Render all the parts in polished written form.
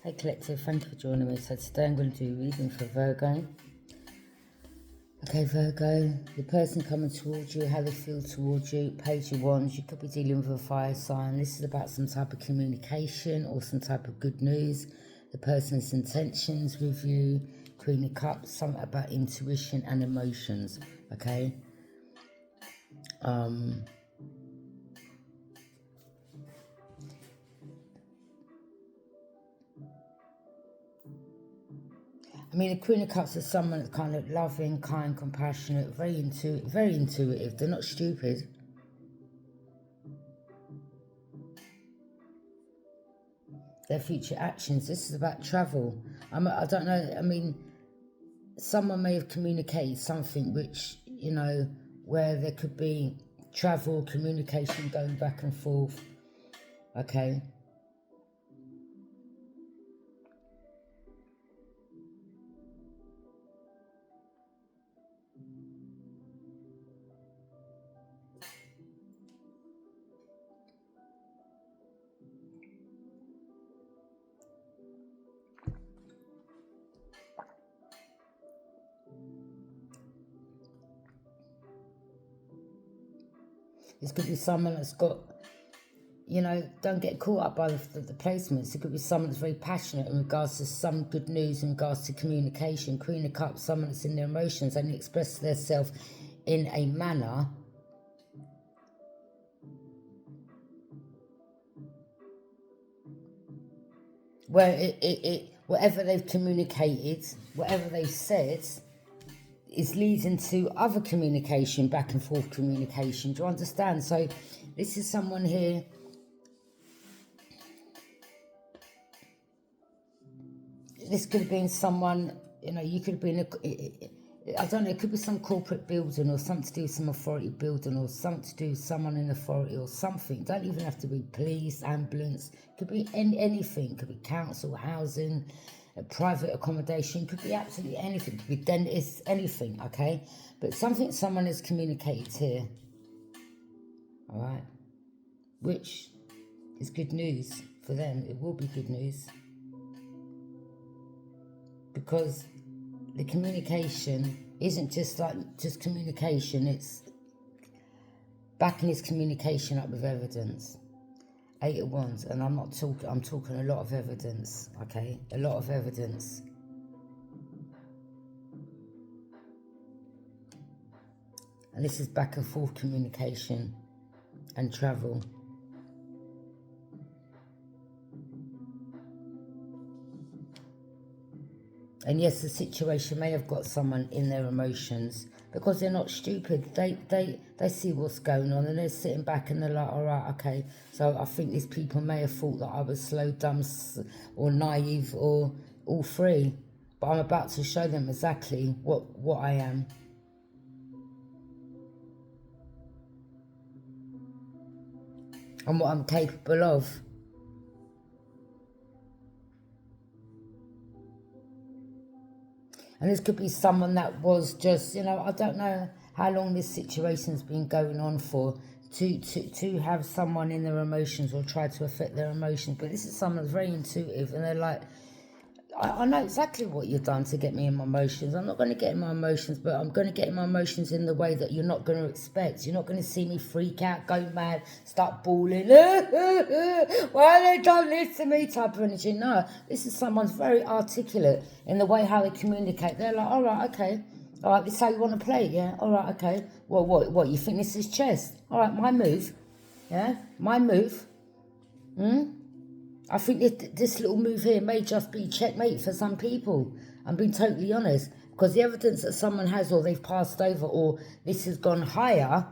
Hey Collective, thank you for joining me. So today I'm going to do a reading for Virgo. Okay, Virgo, the person coming towards you, how they feel towards you, Page of Wands, you could be dealing with a fire sign. This is about some type of communication or some type of good news. The person's intentions with you, Queen of Cups, something about intuition and emotions, okay? I mean, the Queen of Cups is someone that's kind of loving, kind, compassionate, very intuitive. They're not stupid. Their future actions. This is about travel. I don't know. I mean, someone may have communicated something which, you know, where there could be travel, communication going back and forth. Okay. This could be someone that's got, you know, don't get caught up by the placements. It could be someone that's very passionate in regards to some good news, in regards to communication. Queen of Cups, someone that's in their emotions and express themselves in a manner where whatever they've communicated, whatever they've said, is leading to other communication, back and forth communication. Do you understand? So this is someone here. This could have been someone, you know, you could have been, I don't know, it could be some corporate building or something to do with some authority building or something to do with someone in authority or something. Don't even have to be police, ambulance. It could be anything. It could be council, housing, private accommodation. Could be absolutely anything. Could be dentists, anything, okay? But something someone has communicated here, all right, which is good news for them. It will be good news because the communication isn't just communication. It's backing his communication up with evidence. 8 of Wands, and I'm talking a lot of evidence, okay? A lot of evidence. And this is back and forth communication and travel. And yes, the situation may have got someone in their emotions because they're not stupid. They see what's going on and they're sitting back and they're like, all right, okay. So I think these people may have thought that I was slow, dumb, or naive, or all three. But I'm about to show them exactly what I am. And what I'm capable of. And this could be someone that was just, you know, I don't know how long this situation's been going on for, to have someone in their emotions or try to affect their emotions. But this is someone that's very intuitive and they're like, I know exactly what you've done to get me in my emotions. I'm not going to get in my emotions, but I'm going to get in my emotions in the way that you're not going to expect. You're not going to see me freak out, go mad, start bawling. Why have they done this to me type of energy? No, this is someone's very articulate in the way how they communicate. They're like, all right, okay. All right, this is how you want to play, yeah? All right, okay. Well, what, you think this is chess? All right, my move. Yeah, my move. I think this little move here may just be checkmate for some people. I'm being totally honest. Because the evidence that someone has, or they've passed over, or this has gone higher.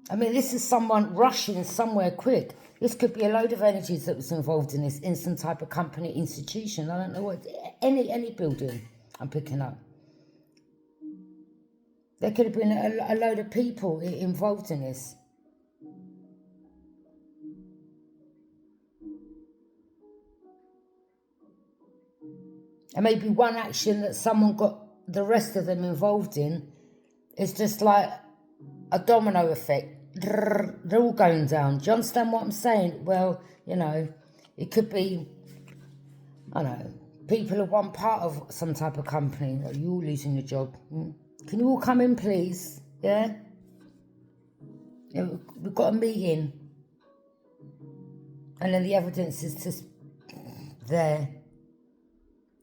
I mean, this is someone rushing somewhere quick. This could be a load of energies that was involved in this, in some type of company, institution. I don't know what, any building I'm picking up. There could have been a load of people involved in this. And maybe one action that someone got the rest of them involved in is just like a domino effect. they're all going down. Do you understand what I'm saying? Well, you know, it could be, I don't know, people are one part of some type of company. You all losing your job. Can you all come in, please? Yeah? We've got a meeting. And then the evidence is just there.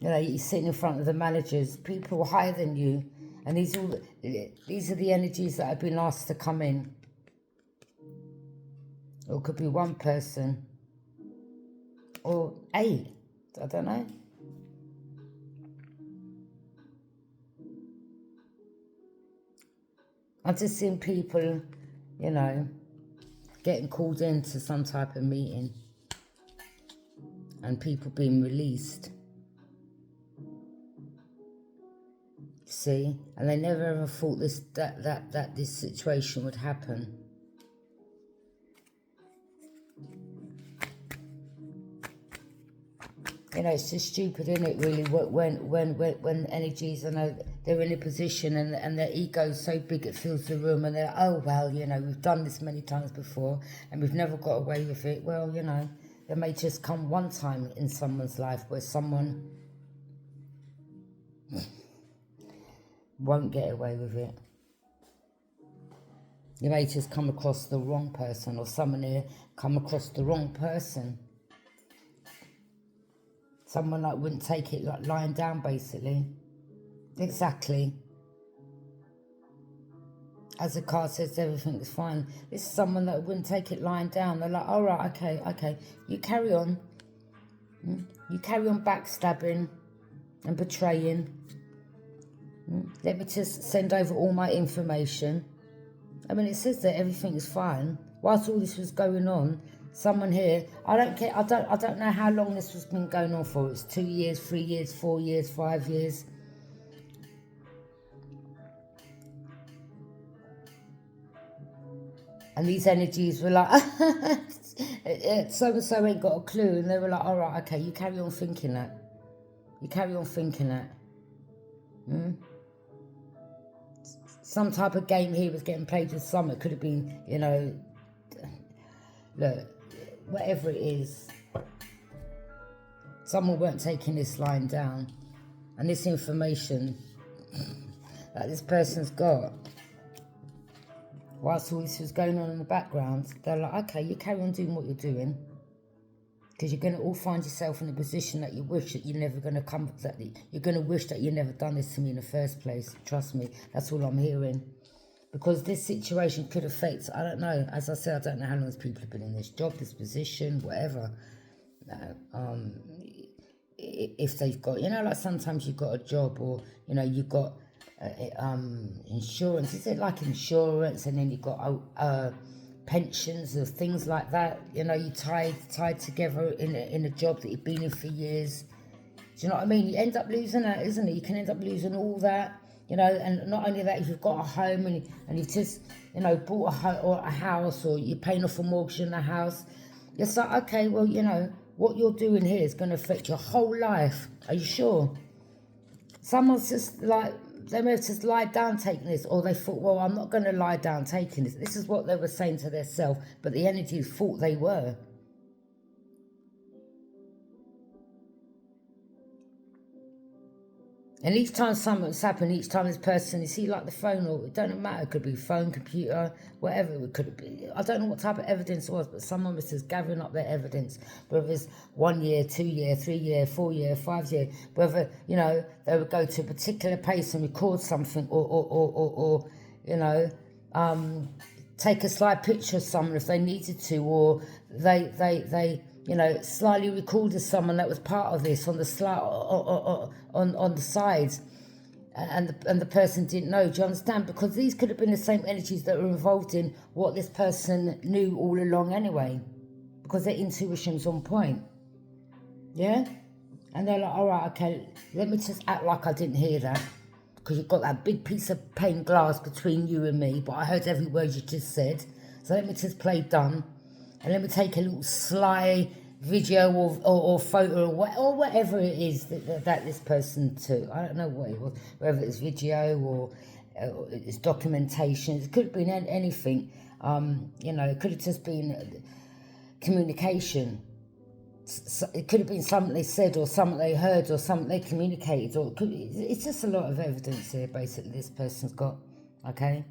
You know, you're sitting in front of the managers, people higher than you. And these are the energies that have been asked to come in. Or it could be one person. Or 8. I don't know. I'm just seeing people, you know, getting called into some type of meeting. And people being released. See? And they never ever thought that this situation would happen. You know, it's just stupid, isn't it, really, when energies, I know, they're in a position and their ego's so big it fills the room and they're like, oh, well, you know, we've done this many times before and we've never got away with it. Well, you know, there may just come one time in someone's life where someone won't get away with it. You may just come across the wrong person, or someone here come across the wrong person. Someone that wouldn't take it like lying down, basically. Exactly. As the card says, everything is fine. This is someone that wouldn't take it lying down. They're like, all right, okay. You carry on. You carry on backstabbing and betraying. Let me just send over all my information. I mean, it says that everything is fine. Whilst all this was going on, someone here, I don't know how long this has been going on for. It's 2 years, 3 years, 4 years, 5 years. And these energies were like, so-and-so ain't got a clue. And they were like, all right, okay, you carry on thinking that. You carry on thinking that. Some type of game here was getting played with some. It could have been, you know, look, whatever it is, someone weren't taking this line down. And this information that this person's got, whilst all this was going on in the background, they're like, okay, you carry on doing what you're doing, because you're going to all find yourself in a position that you wish that you're never going to come, that you're going to wish that you never done this to me in the first place. Trust me, that's all I'm hearing. Because this situation could affect, I don't know, as I said, I don't know how long these people have been in this job, this position, whatever. If they've got, you know, like sometimes you've got a job, or, you know, you've got insurance. Is it like insurance, and then you've got pensions or things like that? You know, you tied together in a job that you've been in for years. Do you know what I mean? You end up losing that, isn't it? You can end up losing all that. You know, and not only that, if you've got a home and you've just, you know, bought a house, or you're paying off a mortgage in the house, it's like, okay, well, you know, what you're doing here is going to affect your whole life. Are you sure? Someone's just like, they may have just lied down taking this, or they thought, well, I'm not going to lie down taking this. This is what they were saying to themselves, but the energies thought they were. And each time something's happened, each time this person, you see, like the phone, or it doesn't matter, it could be phone, computer, whatever it could be. I don't know what type of evidence it was, but someone was just gathering up their evidence, whether it's 1 year, 2 year, 3 year, 4 year, 5 year, whether, you know, they would go to a particular place and record something, or you know, take a slide picture of someone if they needed to, or they you know, slightly recorded someone that was part of this on the slide, on the sides, and the person didn't know. Do you understand? Because these could have been the same energies that were involved in what this person knew all along anyway, because their intuition's on point. Yeah? And they're like, all right, okay, let me just act like I didn't hear that, because you've got that big piece of pane glass between you and me, but I heard every word you just said, so let me just play dumb. And let me take a little sly video or photo or whatever it is that this person took. I don't know what it was, whether it's video or it's documentation. It could have been anything. You know, it could have just been communication. It could have been something they said or something they heard or something they communicated. It's just a lot of evidence here, basically, this person's got, okay?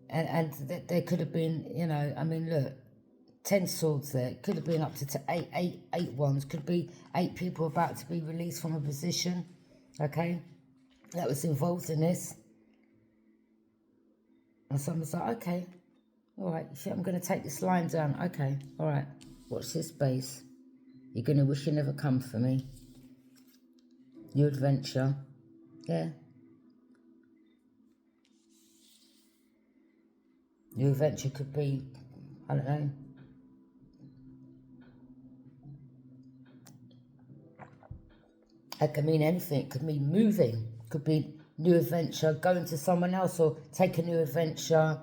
And there could have been, you know, I mean, look, 10 swords there. Could have been up to eight wands. Could be 8 people about to be released from a position, okay? That was involved in this. And someone's like, okay, all right, I'm going to take this line down. Okay, all right, watch this space. You're going to wish you never come for me. New adventure. Yeah. New adventure could be, I don't know. It could mean anything. It could mean moving. It could be new adventure, going to someone else, or take a new adventure,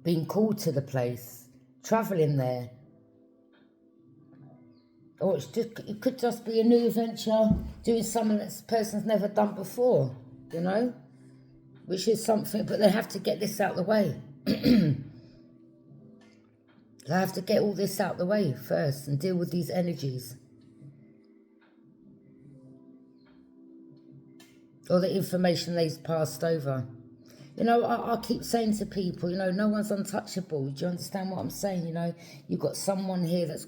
being called to the place, travelling there. Or it could just be a new adventure, doing something that this person's never done before, you know? Which is something, but they have to get this out of the way. They have to get all this out of the way first and deal with these energies. Or the information they've passed over. You know, I keep saying to people, you know, no one's untouchable. Do you understand what I'm saying? You know, you've got someone here that's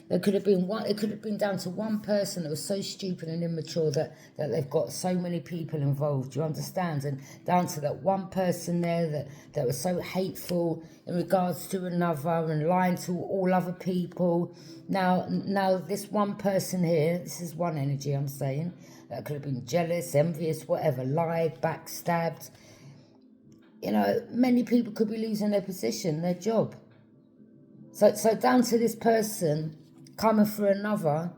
there could have been one. It could have been down to one person that was so stupid and immature that they've got so many people involved. Do you understand? And down to that one person there that was so hateful in regards to another and lying to all other people. Now this one person here, this is one energy I'm saying, that could have been jealous, envious, whatever, lied, backstabbed. You know, many people could be losing their position, their job. So down to this person coming for another,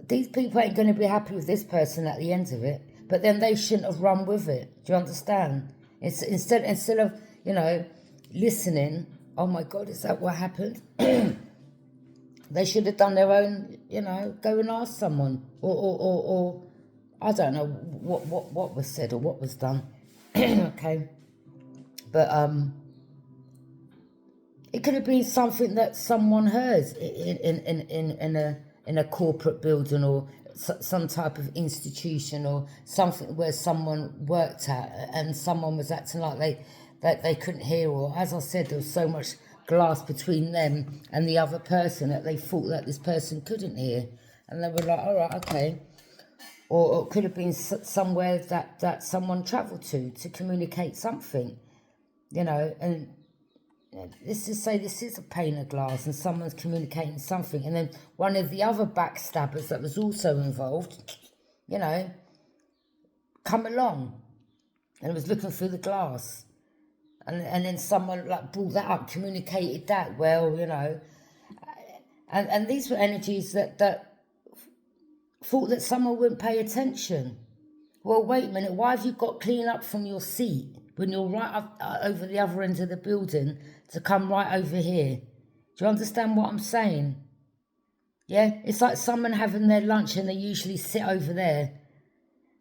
these people ain't going to be happy with this person at the end of it. But then they shouldn't have run with it. Do you understand? Instead of, you know, listening, oh my God, is that what happened? They should have done their own, you know, go and ask someone. Or I don't know what was said or what was done. Okay, but it could have been something that someone heard in a corporate building or some type of institution or something where someone worked at and someone was acting like they couldn't hear, or as I said, there was so much glass between them and the other person that they thought that this person couldn't hear, and they were like, all right, okay. Or it could have been somewhere that someone travelled to communicate something, you know, and let's just say this is a pane of glass and someone's communicating something, and then one of the other backstabbers that was also involved, you know, come along and was looking through the glass, and then someone like brought that up, communicated that, well, you know, and these were energies that thought that someone wouldn't pay attention. Well, wait a minute, why have you got clean up from your seat when you're right up, over the other end of the building to come right over here? Do you understand what I'm saying? Yeah, it's like someone having their lunch and they usually sit over there.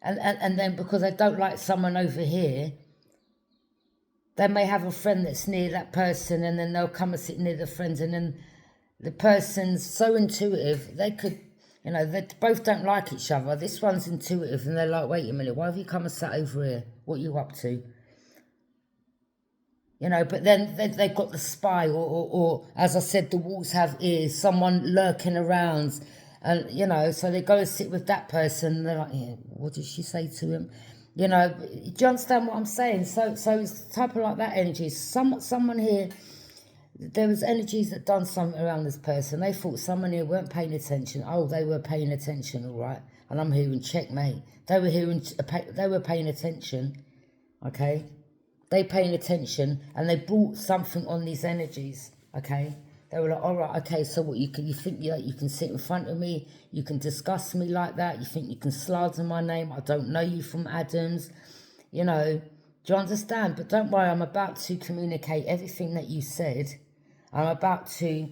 And then because they don't like someone over here, they may have a friend that's near that person, and then they'll come and sit near the friends, and then the person's so intuitive, they could, you know, they both don't like each other. This one's intuitive, and they're like, wait a minute, why have you come and sat over here? What are you up to? You know, but then they've got the spy, or as I said, the walls have ears, someone lurking around. And, you know, so they go and sit with that person, and they're like, yeah, what did she say to him? You know, do you understand what I'm saying? So it's type of like that energy. Someone here, there was energies that done something around this person. They thought someone here weren't paying attention. Oh, they were paying attention, all right. And I'm hearing checkmate. They were paying attention, okay. They paying attention, and they brought something on these energies, okay. They were like, all right, okay, so what, you think you can sit in front of me, you can discuss me like that, you think you can slander my name, I don't know you from Adams, you know, do you understand? But don't worry, I'm about to communicate everything that you said. I'm about to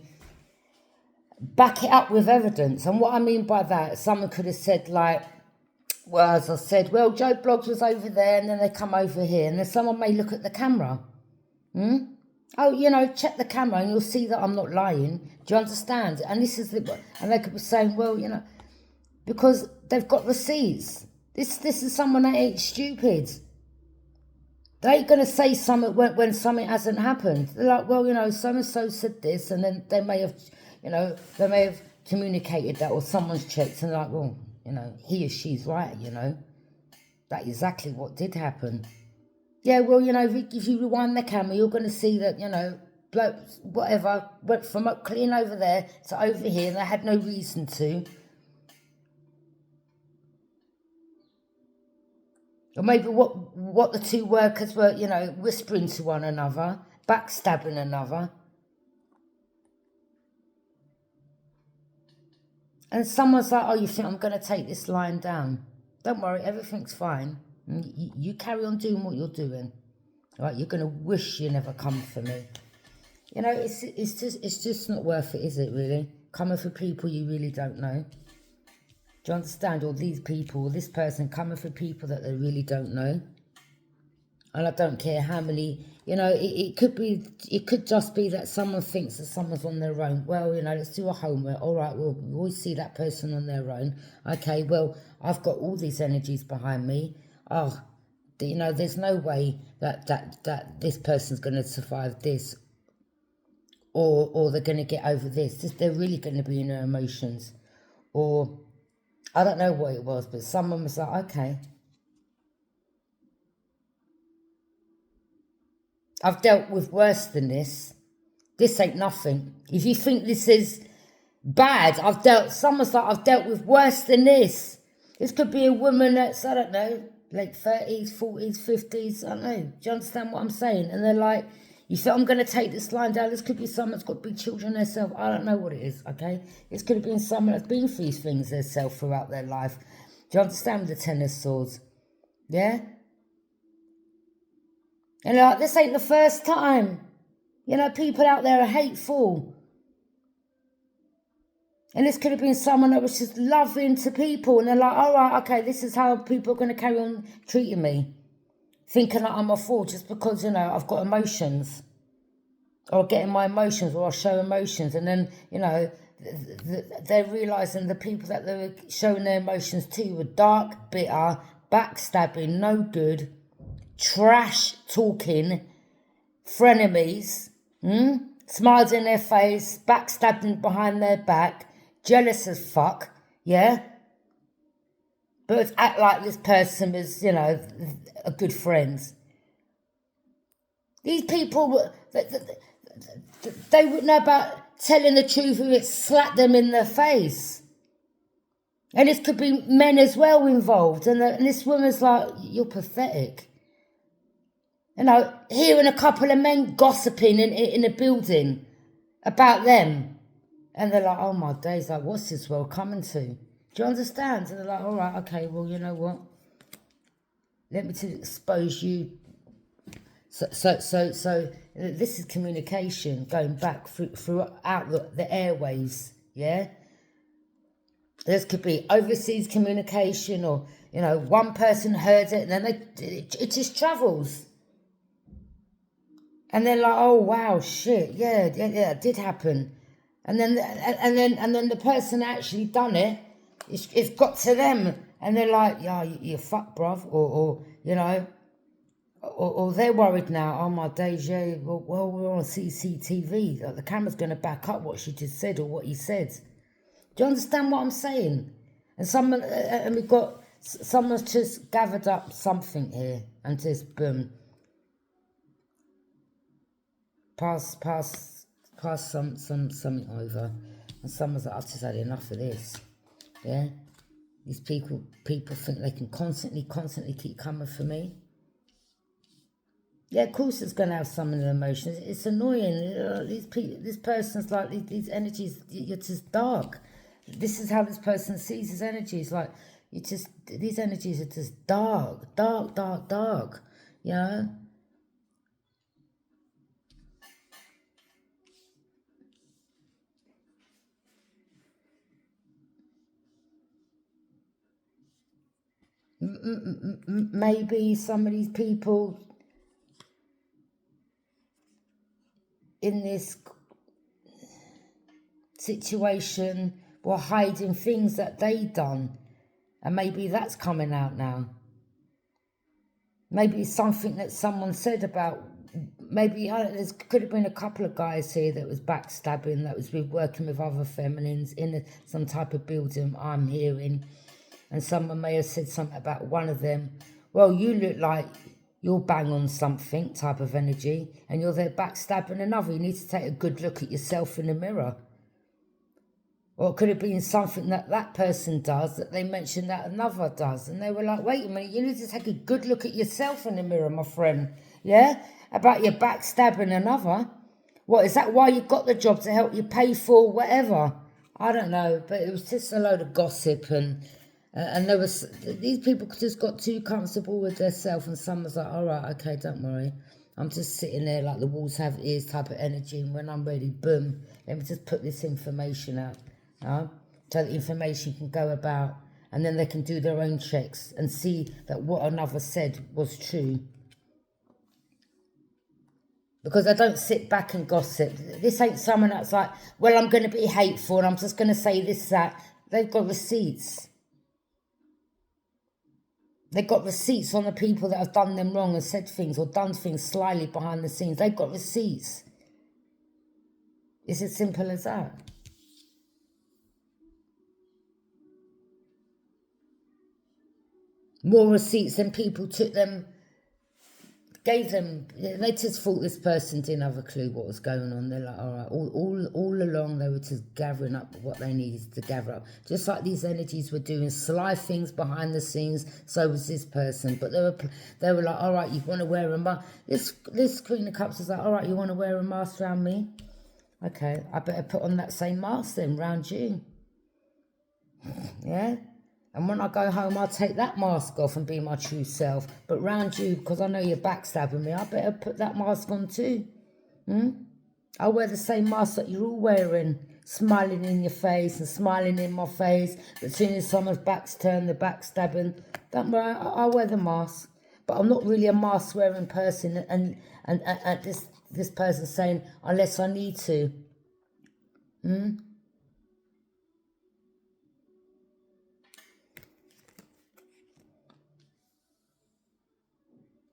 back it up with evidence. And what I mean by that, someone could have said like, Well, as I said, well, Joe Bloggs was over there and then they come over here and then someone may look at the camera. Oh, you know, check the camera and you'll see that I'm not lying. Do you understand? And this is and they could be saying, well, you know, because they've got receipts. This is someone that ain't stupid. They ain't going to say something when something hasn't happened. They're like, well, you know, so-and-so said this, and then they may have, you know, they may have communicated that, or someone's checked, and they're like, well, you know, he or she's right, you know. That's exactly what did happen. Yeah, well, you know, if you rewind the camera, you're going to see that, you know, whatever, went from up clean over there to over here, and they had no reason to. Or maybe what the two workers were, you know, whispering to one another, backstabbing another. And someone's like, oh, you think I'm going to take this line down? Don't worry, everything's fine. You carry on doing what you're doing. Right, you're going to wish you never come for me. You know, it's just not worth it, is it, really? Coming for people you really don't know. Do you understand? Or these people, or this person coming for people that they really don't know. And I don't care how many, you know, it could just be that someone thinks that someone's on their own. Well, you know, let's do a homework. All right, well, we always see that person on their own. Okay, well, I've got all these energies behind me. Oh, you know, there's no way that this person's going to survive this. Or they're going to get over this. They're really going to be in their emotions. Or, I don't know what it was, but someone was like, okay. I've dealt with worse than this. This ain't nothing. If you think this is bad, someone's like, I've dealt with worse than this. This could be a woman that's, I don't know, like 30s, 40s, 50s, I don't know. Do you understand what I'm saying? And they're like, you think I'm going to take this line down? This could be someone that's got big children herself. I don't know what it is, okay? This could have been someone that's been through these things herself throughout their life. Do you understand with the Ten of Swords? Yeah? And like, this ain't the first time. You know, people out there are hateful. And this could have been someone that was just loving to people. And they're like, all right, okay, this is how people are going to carry on treating me. Thinking that I'm a fool just because, you know, I've got emotions. Or getting my emotions, or I show emotions. And then, you know, they're realising the people that they were showing their emotions to were dark, bitter, backstabbing, no good, trash talking, frenemies, smiles in their face, backstabbing behind their back, jealous as fuck, yeah? But act like this person was, you know, a good friend. These people, they wouldn't know about telling the truth if it slapped them in the face. And this could be men as well involved. And this woman's like, you're pathetic. You know, hearing a couple of men gossiping in a building about them. And they're like, oh my days, like, what's this world coming to? Do you understand? And they're like, all right, okay, well, you know what? Let me to expose you. So this is communication going back throughout the airwaves, yeah? This could be overseas communication, or, you know, one person heard it and then it just travels. And they're like, oh wow, shit, yeah, it did happen. And then the person actually done it, it's got to them, and they're like, yeah, you fuck, bruv, or you know, or they're worried now. Oh my days, yeah. Well, we're on CCTV. Like, the camera's going to back up what she just said or what he said. Do you understand what I'm saying? And we've got someone's just gathered up something here and just boom. Pass something over, and someone's like, I've just had enough of this. Yeah, these people think they can constantly keep coming for me. Yeah, of course it's going to have some of the emotions. It's annoying. This person's like, these energies, you're just dark. This is how this person sees his energies. Like, these energies are just dark. You know? Maybe some of these people in this situation were hiding things that they done, and maybe that's coming out now. Maybe something that someone said about, maybe there could have been a couple of guys here that was backstabbing, that was working with other feminines in some type of building I'm hearing, and someone may have said something about one of them. Well, you look like you'll bang on something type of energy, and you're there backstabbing another. You need to take a good look at yourself in the mirror. Or it could have been something that that person does that they mentioned that another does. And they were like, wait a minute, you need to take a good look at yourself in the mirror, my friend. Yeah? About your backstabbing another. What, is that why you got the job, to help you pay for whatever? I don't know, but it was just a load of gossip. And there was, these people just got too comfortable with themselves. And some was like, all right, okay, don't worry. I'm just sitting there like the walls have ears type of energy. And when I'm ready, boom, let me just put this information out. So the information can go about, and then they can do their own checks and see that what another said was true. Because I don't sit back and gossip. This ain't someone that's like, well, I'm going to be hateful and I'm just going to say this, that. They've got receipts. They've got receipts on the people that have done them wrong and said things or done things slyly behind the scenes. They've got receipts. It's as simple as that. More receipts than people took them, gave them. They just thought this person didn't have a clue what was going on. They're like, all right, all along they were just gathering up what they needed to gather up. Just like these energies were doing sly things behind the scenes, so was this person. But they were like, all right, you want to wear a mask? This Queen of Cups is like, all right, you want to wear a mask around me? Okay, I better put on that same mask then, round you. Yeah? And when I go home, I'll take that mask off and be my true self. But round you, because I know you're backstabbing me, I better put that mask on too. I'll wear the same mask that you're all wearing, smiling in your face and smiling in my face. But as soon as someone's back's turned, they're backstabbing, don't worry, I'll wear the mask. But I'm not really a mask-wearing person. And this person's saying, unless I need to.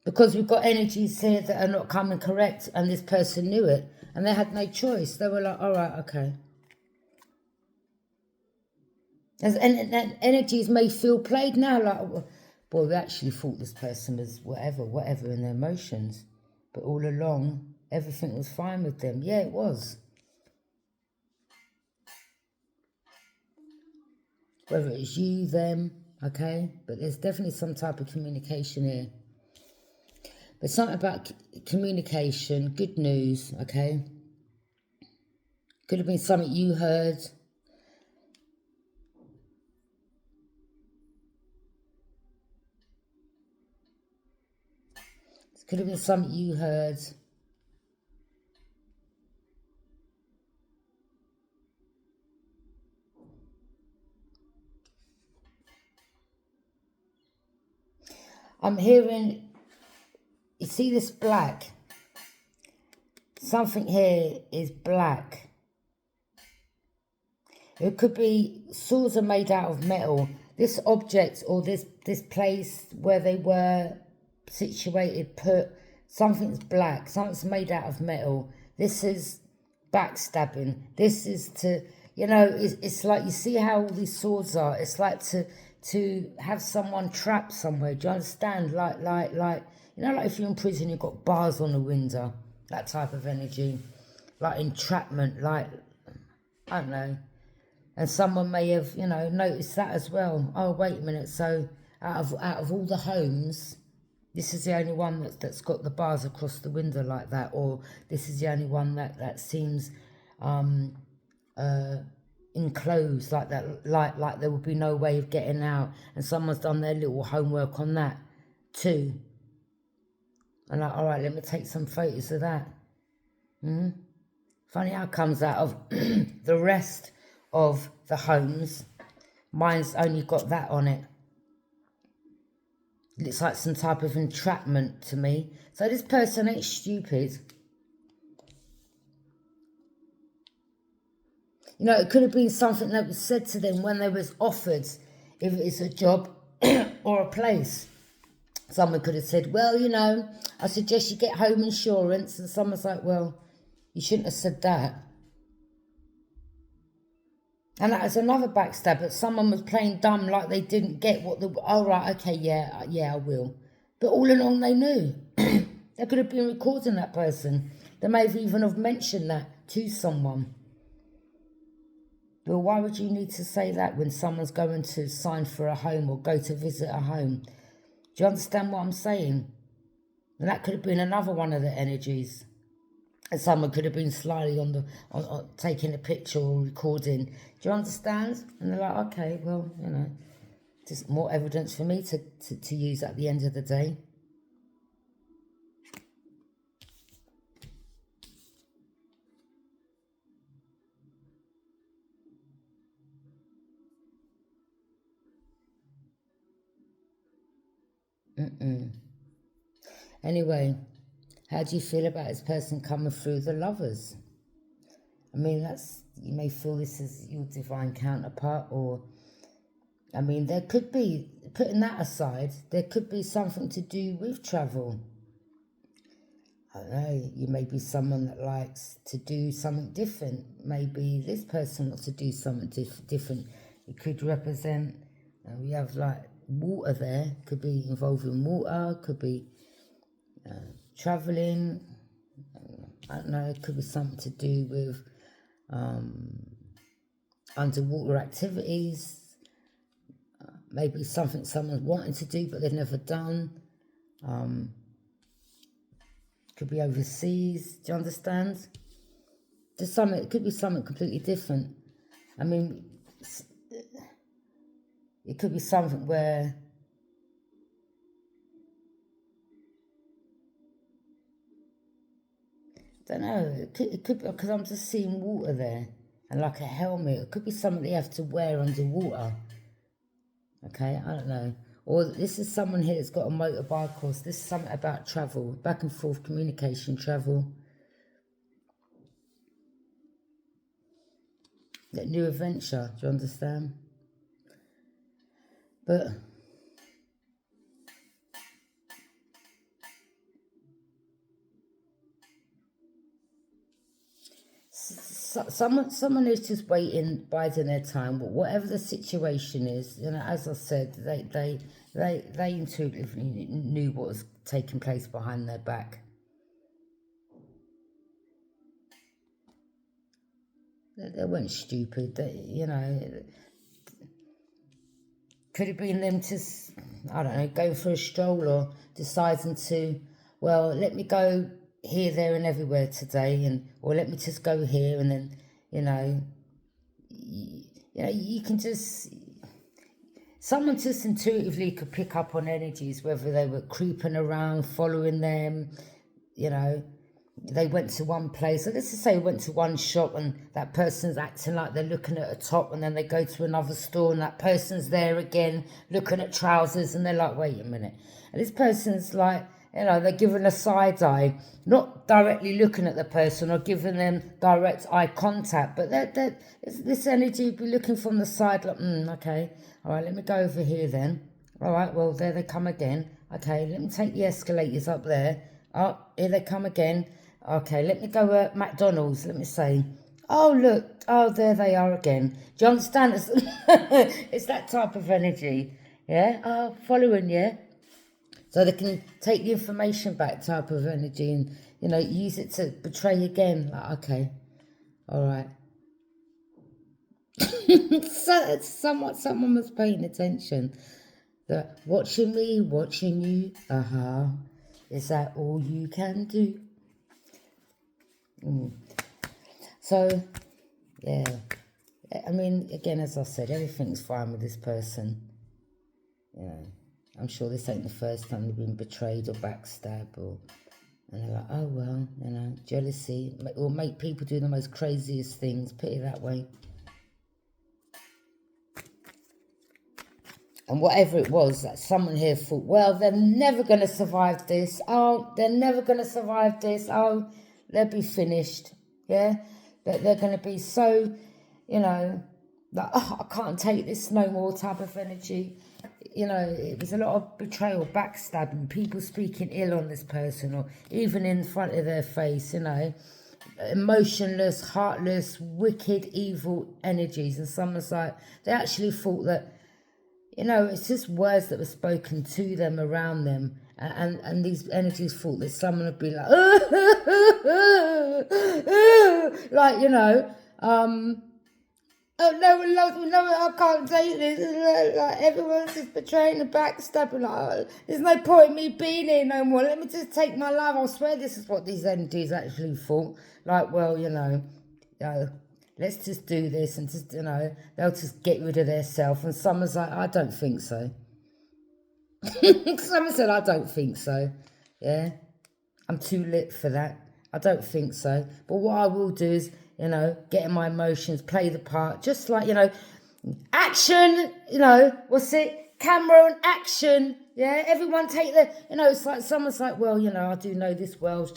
Because we've got energies here that are not coming correct, and this person knew it, and they had no choice. They were like, all right, okay. And energies may feel played now, like, well, we actually thought this person was whatever in their emotions. But all along, everything was fine with them. Yeah, it was. Whether it's you, them, okay? But there's definitely some type of communication here. But something about communication, good news, okay? Could have been something you heard. Could have been something you heard. I'm hearing, you see this black? Something here is black. It could be swords are made out of metal. This object or this place where they were situated, something's black. Something's made out of metal. This is backstabbing. This is to, you know, it's like, you see how all these swords are? It's like to have someone trapped somewhere. Do you understand? Like, you know, like if you're in prison, you've got bars on the window. That type of energy. Like entrapment, like, I don't know. And someone may have, you know, noticed that as well. Oh, wait a minute. So out of all the homes, this is the only one that's got the bars across the window like that. Or this is the only one that seems enclosed like that. Like there would be no way of getting out. And someone's done their little homework on that too. And like, all right, let me take some photos of that. Funny how it comes out of the rest of the homes. Mine's only got that on it. Looks like some type of entrapment to me. So this person ain't stupid. You know, it could have been something that was said to them when they was offered, if it's a job or a place. Someone could have said, well, you know, I suggest you get home insurance. And someone's like, well, you shouldn't have said that. And that was another backstab, but someone was playing dumb like they didn't get what the... Oh, right, okay, yeah, I will. But all along they knew. They could have been recording that person. They may have even have mentioned that to someone. Well, why would you need to say that when someone's going to sign for a home or go to visit a home? Do you understand what I'm saying? And that could have been another one of the energies. And someone could have been slyly on taking a picture or recording. Do you understand? And they're like, okay, well, you know, just more evidence for me to use at the end of the day. Anyway, how do you feel about this person coming through the Lovers? I mean, you may feel this is your divine counterpart, or, I mean, there could be, putting that aside, there could be something to do with travel. I don't know, you may be someone that likes to do something different. Maybe this person wants to do something different. It could represent, we have like water there, could be involving water, could be traveling. I don't know, it could be something to do with underwater activities. Maybe something someone's wanting to do but they've never done. Could be overseas. Do you understand? It could be something completely different. I mean, it could be something where I don't know. It could because I'm just seeing water there and like a helmet. It could be something they have to wear underwater. Okay, I don't know. Or this is someone here that's got a motorbike course. This is something about travel, back and forth communication, travel. That new adventure, do you understand? But someone is just biding their time. But whatever the situation is, you know, as I said, they intuitively knew what was taking place behind their back. They weren't stupid. You know, could have been them just, I don't know, going for a stroll or deciding to, well, let me go here, there, and everywhere today, or let me just go here, and then, you know, you can just. Someone just intuitively could pick up on energies, whether they were creeping around, following them, you know. They went to one place, so let's just say went to one shop and that person's acting like they're looking at a top, and then they go to another store and that person's there again looking at trousers, and they're like, wait a minute. And this person's like, you know, they're giving a side eye, not directly looking at the person or giving them direct eye contact, but this energy would be looking from the side like, okay, all right, let me go over here then. All right, well, there they come again. Okay, let me take the escalators up there. Oh, here they come again. Okay, let me go at McDonald's, let me say. Oh, look. Oh, there they are again. Do you understand? It's that type of energy. Yeah? Oh, following, yeah? So they can take the information back type of energy and, you know, use it to betray again. Like, okay. All right. So it's somewhat someone was paying attention. That watching me, watching you. Is that all you can do? So, yeah. I mean, again, as I said, everything's fine with this person. You know, I'm sure this ain't the first time they've been betrayed or backstabbed, and they're like, oh well, you know, jealousy will make people do the most craziest things. Put it that way. And whatever it was, that someone here thought, well, they're never going to survive this. Oh, they're never going to survive this. Oh, they'll be finished. Yeah? They're going to be so, you know, like, oh, I can't take this no more type of energy. You know, it was a lot of betrayal, backstabbing, people speaking ill on this person, or even in front of their face, you know. Emotionless, heartless, wicked, evil energies. And someone's like, they actually thought that, you know, it's just words that were spoken to them, around them. And these energies thought that someone would be like, like, you know, oh, no one loves me, no, I can't take this. Like, everyone's just betraying and backstabbing. Like, oh, there's no point in me being here no more. Let me just take my life. I swear this is what these energies actually thought. Like, well, you know, let's just do this, and just, you know, they'll just get rid of their self. And someone's like, I don't think so. Someone said, I don't think so. Yeah, I'm too lit for that. I don't think so. But what I will do is, you know, get in my emotions, play the part, just like, you know, action, you know, what's it? Camera and action. Yeah, everyone take the, you know, it's like someone's like, well, you know, I do know this well. It's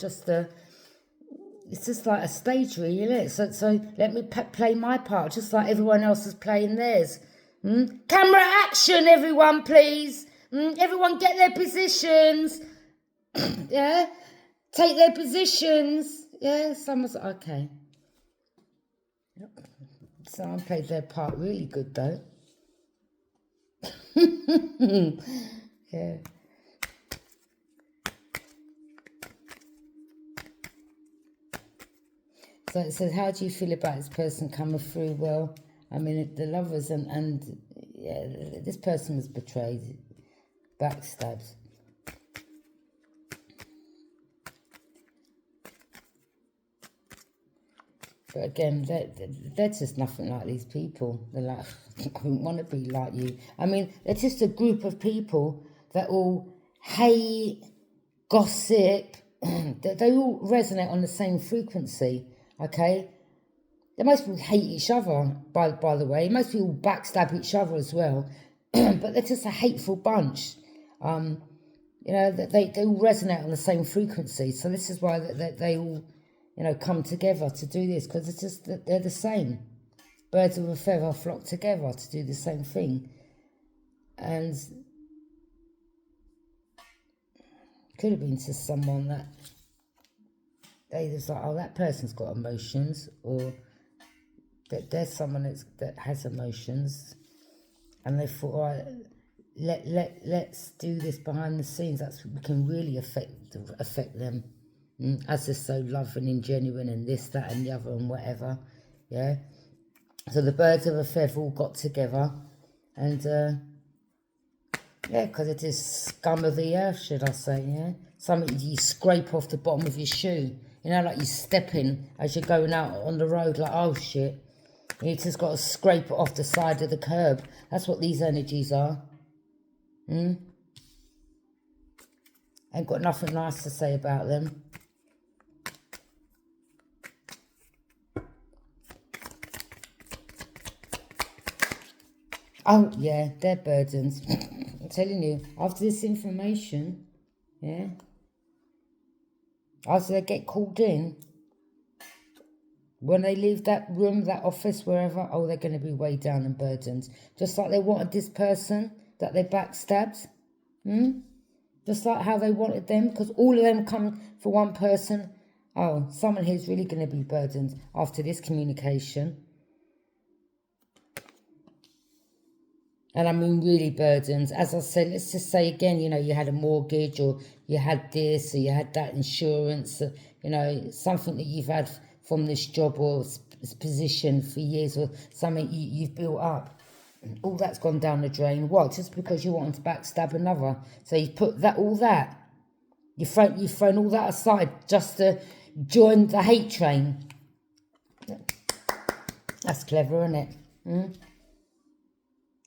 just like a stage reel, isn't it? So let me play my part, just like everyone else is playing theirs. Camera action, everyone, please. Everyone get their positions. Yeah? Take their positions. Yeah, someone's okay. Someone played their part really good, though. Yeah. So it says, how do you feel about this person coming through? Well, I mean, the lovers and yeah, this person was betrayed, backstabbed. But again, they're just nothing like these people. They're like, I don't want to be like you. I mean, they're just a group of people that all hate, gossip. They all resonate on the same frequency, okay? They most people hate each other, by the way. Most people backstab each other as well. But they're just a hateful bunch. You know, they all resonate on the same frequency. So this is why they all, you know, come together to do this, because it's just that they're the same. Birds of a feather flock together to do the same thing. And could have been to someone that they just like, oh, that person's got emotions, or that there's someone that has emotions, and they thought, all right, let's do this behind the scenes. That's what can really affect them. As they're so loving and genuine and this, that and the other and whatever. Yeah. So the birds of a feather all got together, and yeah, because it is scum of the earth, should I say, yeah? Something you scrape off the bottom of your shoe. You know, like you stepping as you're going out on the road, like, oh shit. You just got to scrape it off the side of the curb. That's what these energies are. Ain't got nothing nice to say about them. Oh, yeah, they're burdens. I'm telling you, after this information, yeah, after they get called in, when they leave that room, that office, wherever, oh, they're going to be weighed down and burdened. Just like they wanted this person that they backstabbed. Just like how they wanted them, because all of them come for one person. Oh, someone here's really going to be burdened after this communication. And I mean really burdened. As I said, let's just say again, you know, you had a mortgage, or you had this, or you had that insurance, you know, something that you've had from this job or position for years, or something you've built up. All that's gone down the drain. What? Just because you wanted to backstab another. So you put all that. You've thrown all that aside just to join the hate train. That's clever, isn't it?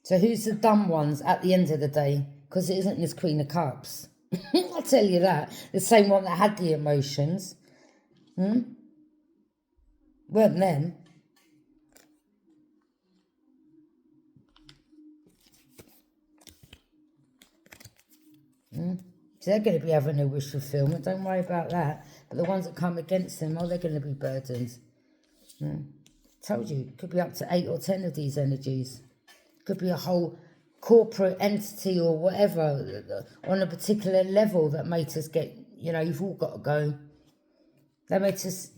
So who's the dumb ones at the end of the day? Because it isn't this Queen of Cups. I'll tell you that. The same one that had the emotions. Weren't them. So they're going to be having a wish fulfillment. Don't worry about that. But the ones that come against them, they're going to be burdens. Told you, could be up to 8 or 10 of these energies. Could be a whole corporate entity or whatever on a particular level that made us get, you've all got to go. They made us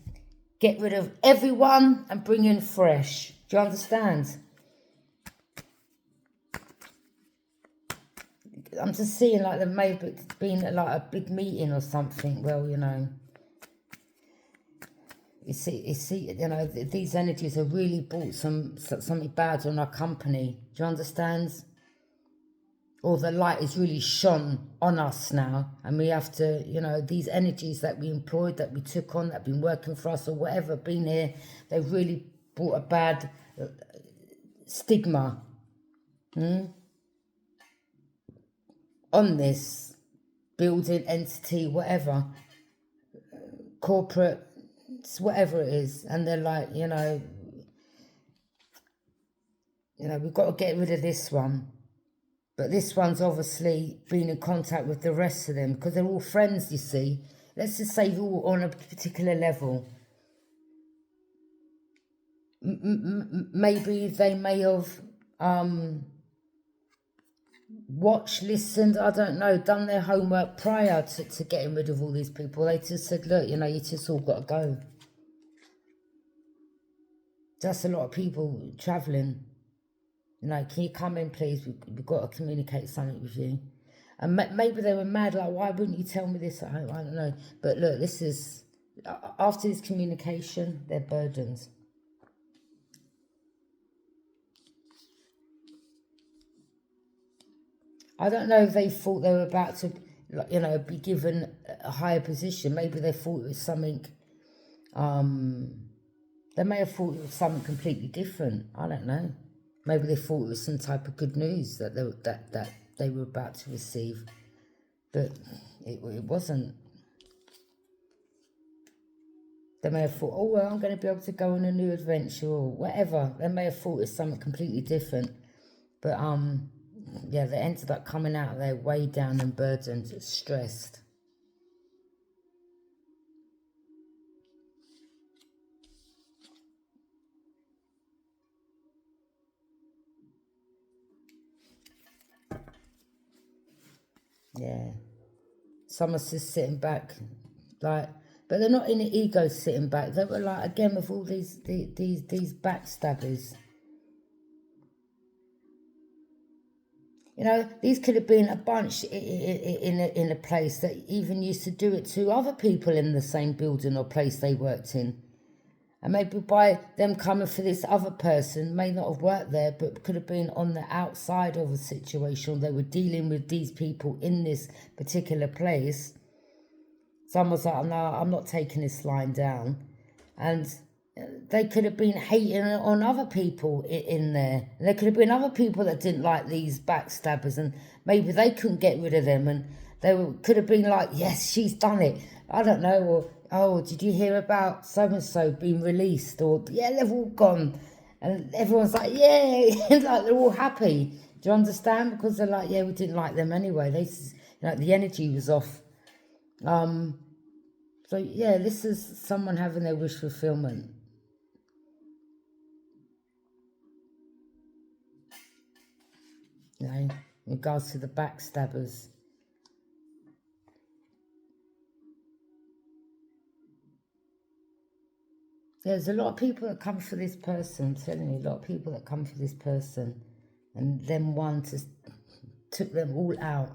get rid of everyone and bring in fresh. Do you understand? I'm just seeing like there may have been like a big meeting or something. Well, you see, these energies have really brought something bad on our company. Do you understand? Or the light is really shone on us now, and we have to, these energies that we employed, that we took on, that have been working for us or whatever, been here, they've really brought a bad stigma on this building, entity, whatever, corporate, whatever it is. And they're like, we've got to get rid of this one. But this one's obviously been in contact with the rest of them because they're all friends, you see. Let's just say all on a particular level. Maybe they may have watched, listened, I don't know, done their homework prior to getting rid of all these people. They just said, look, you just all got to go. That's a lot of people travelling. Can you come in, please? We've got to communicate something with you. And maybe they were mad, like, why wouldn't you tell me this at home? I don't know. But look, this is, after this communication, they're burdens. I don't know if they thought they were about to, be given a higher position. Maybe they thought it was something, they may have thought it was something completely different. I don't know. Maybe they thought it was some type of good news that they were about to receive, but it wasn't. They may have thought, oh, well, I'm going to be able to go on a new adventure or whatever. They may have thought it's something completely different, but yeah, they ended up coming out of there way down and burdened, stressed. Yeah, someone's just sitting back, like, but they're not in the ego sitting back. They were like, again, with all these backstabbers. These could have been a bunch in a place that even used to do it to other people in the same building or place they worked in. And maybe by them coming for this other person, may not have worked there, but could have been on the outside of a situation. They were dealing with these people in this particular place. Someone was like, no, I'm not taking this line down. And they could have been hating on other people in there. And there could have been other people that didn't like these backstabbers, and maybe they couldn't get rid of them. And could have been like, yes, she's done it. I don't know, or, oh, did you hear about so-and-so being released? Or, yeah, they've all gone. And everyone's like, yeah, like they're all happy. Do you understand? Because they're like, yeah, we didn't like them anyway. The energy was off. So, yeah, this is someone having their wish fulfillment. In regards to the backstabbers. There's a lot of people that come for this person, I'm telling you, a lot of people that come for this person, and then one just took them all out.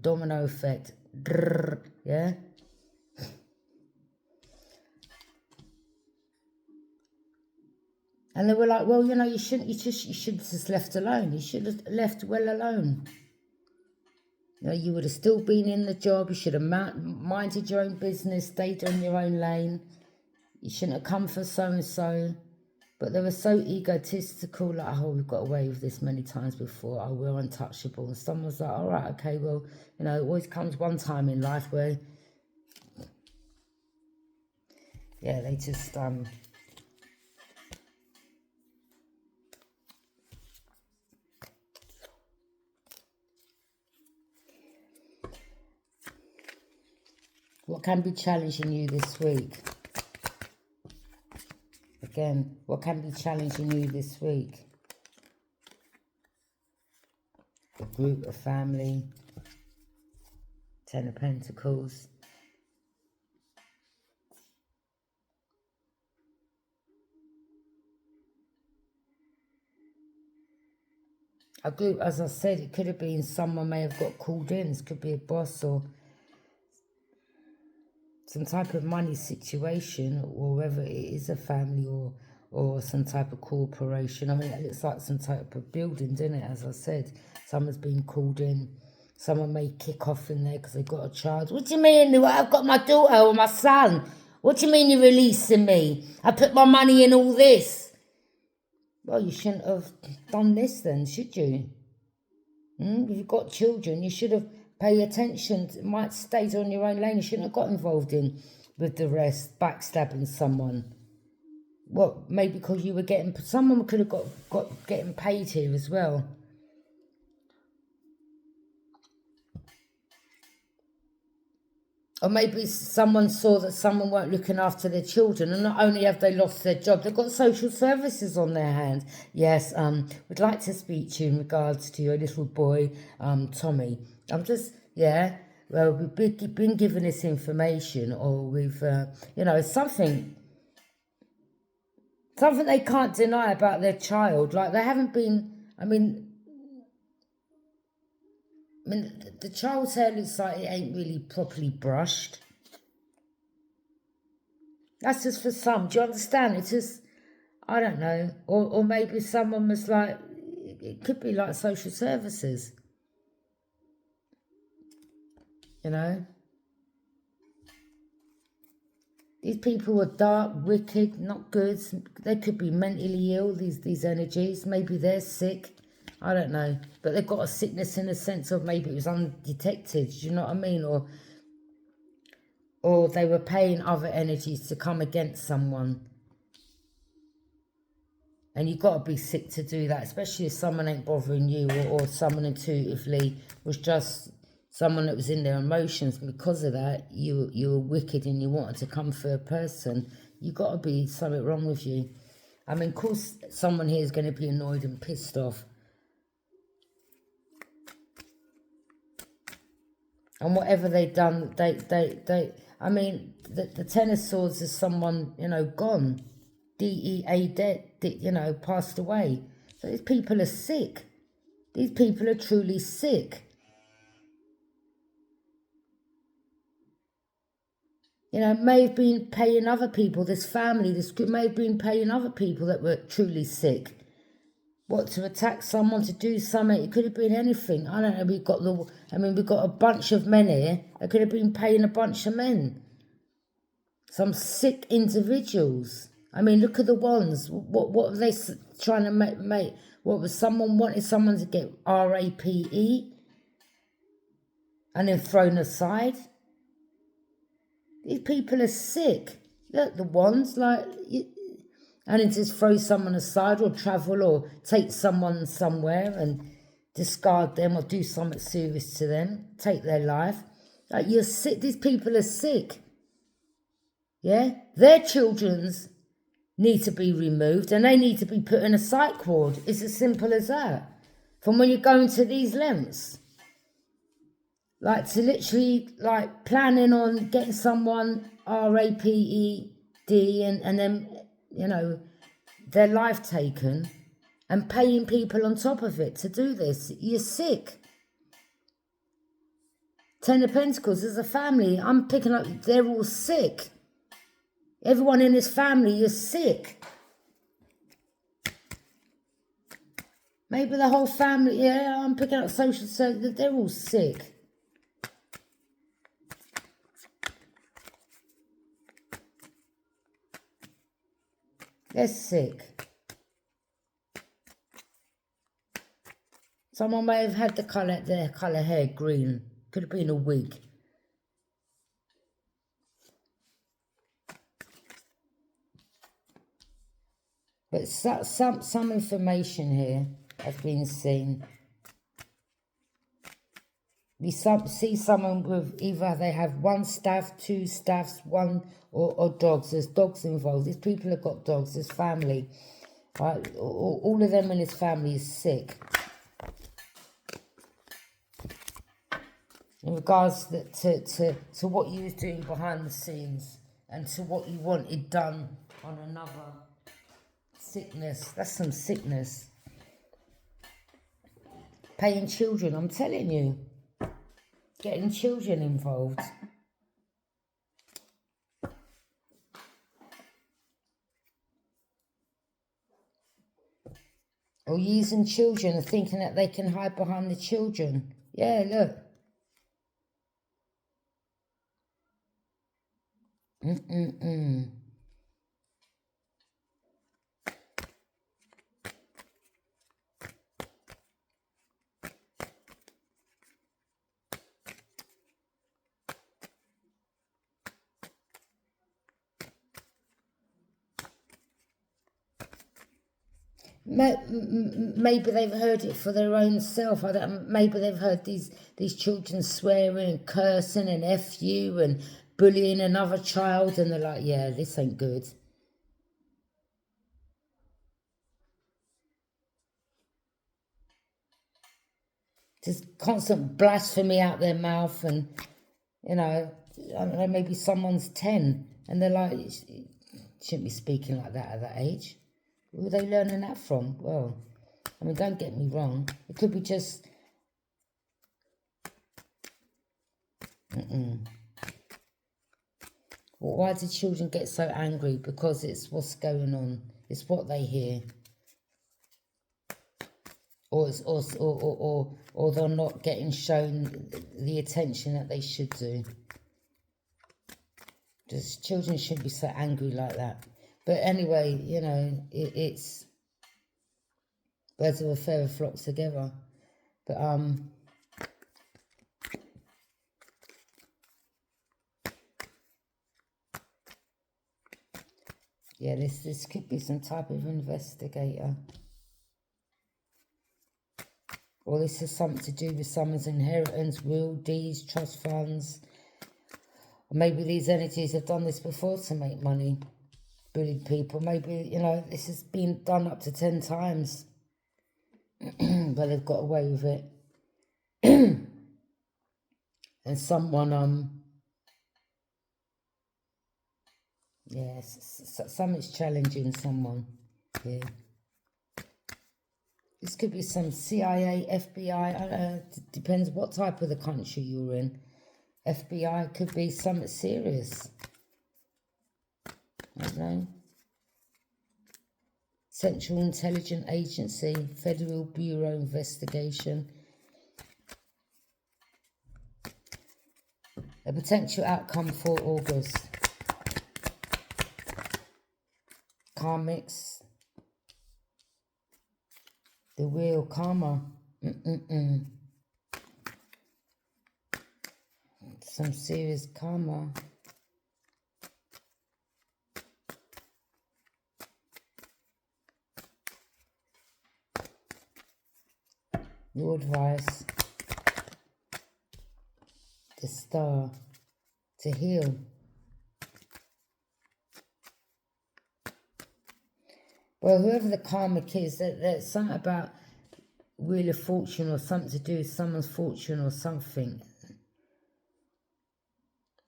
Domino effect. Yeah? And they were like, well, you should have just left alone. You should have left well alone. You would have still been in the job. You should have minded your own business, stayed on your own lane. You shouldn't have come for so-and-so. But they were so egotistical, like, oh, we've got away with this many times before. Oh, we're untouchable. And someone was like, all right, okay, well, it always comes one time in life where, yeah, they just, What can be challenging you this week? Again, what can be challenging you this week? A group, a family, Ten of Pentacles. A group, as I said, it could have been someone may have got called in. This could be a boss or some type of money situation, or whether it is a family or some type of corporation. I mean, it looks like some type of building, doesn't it? As I said, someone's been called in. Someone may kick off in there because they've got a child. What do you mean? I've got my daughter or my son. What do you mean you're releasing me? I put my money in all this. Well, you shouldn't have done this then, should you? If you've got children, you should have paid attention. It might stay on your own lane. You shouldn't have got involved in with the rest, backstabbing someone. Well, maybe because you were getting... Someone could have got getting paid here as well. Or maybe someone saw that someone weren't looking after their children, and not only have they lost their job, they've got social services on their hands. Yes, we'd like to speak to you in regards to your little boy, Tommy. I'm just, yeah, well, we've been given this information, or we've, you know, something they can't deny about their child. Like, they haven't been, I mean, the child's hair looks like it ain't really properly brushed. That's just for some. Do you understand? It's just, I don't know. Or maybe someone was like, it could be like social services. You know? These people are dark, wicked, not good. They could be mentally ill, these energies. Maybe they're sick. I don't know. But they've got a sickness in the sense of maybe it was undetected. Do you know what I mean? Or they were paying other energies to come against someone. And you've got to be sick to do that, especially if someone ain't bothering you, or someone intuitively was just someone that was in their emotions. And because of that, you were wicked and you wanted to come for a person. You've got to be something wrong with you. I mean, of course, someone here is going to be annoyed and pissed off. And whatever they've done, I mean, the Ten of Swords is someone, you know, gone. DEA, dead, you know, passed away. So these people are sick. These people are truly sick. You know, may have been paying other people, this family, this group may have been paying other people that were truly sick. What, to attack someone, to do something? It could have been anything. I don't know. We've got a bunch of men here. They could have been paying a bunch of men. Some sick individuals. I mean, look at the ones. What are they trying to make? What was someone wanted someone to get RAPE and then thrown aside? These people are sick. Look, the ones like. And it just throw someone aside, or travel, or take someone somewhere and discard them, or do something serious to them, take their life. Like, you're sick. These people are sick. Yeah? Their children's need to be removed, and they need to be put in a psych ward. It's as simple as that. From when you're going to these lengths. Like, to literally, like, planning on getting someone RAPED and then, you know, their life taken, and paying people on top of it to do this. You're sick. Ten of Pentacles, as a family, I'm picking up, they're all sick. Everyone in this family, you're sick. Maybe the whole family, yeah, I'm picking up social service, they're all sick. They're sick. Someone may have had their colour hair green. Could have been a wig. But some information here has been seen. see someone with either they have one staff, two staffs, one or dogs. There's dogs involved. These people have got dogs. There's family. Right? All of them in his family is sick. In regards to what you was doing behind the scenes and to what you wanted done on another sickness. That's some sickness. Paying children, I'm telling you. Getting children involved. Or using children and thinking that they can hide behind the children. Yeah, look. Maybe they've heard it for their own self. Maybe they've heard these children swearing and cursing and F you and bullying another child, and they're like, yeah, this ain't good. Just constant blasphemy out their mouth, and, you know, I don't know, maybe someone's 10 and they're like, shouldn't be speaking like that at that age. Who are they learning that from? Well, I mean, don't get me wrong. It could be just... Well, why do children get so angry? Because it's what's going on. It's what they hear. Or they're not getting shown the attention that they should do. Just children shouldn't be so angry like that. But anyway, you know, it's birds of a feather flock together. But yeah, this could be some type of investigator. Or this is something to do with someone's inheritance, will, deeds, trust funds. Or maybe these entities have done this before to make money. Bullied people. Maybe, you know, this has been done up to 10 times. But they've got away with it. And someone, yes, something's challenging someone here. This could be some CIA, FBI, I don't know, depends what type of the country you're in. FBI could be something serious. I don't know. Central Intelligence Agency, Federal Bureau Investigation. A potential outcome for August. Karmics. The real karma. Some serious karma. Your advice. The star. To heal. Well, whoever the karmic is, there's something about Wheel of Fortune or something to do with someone's fortune or something.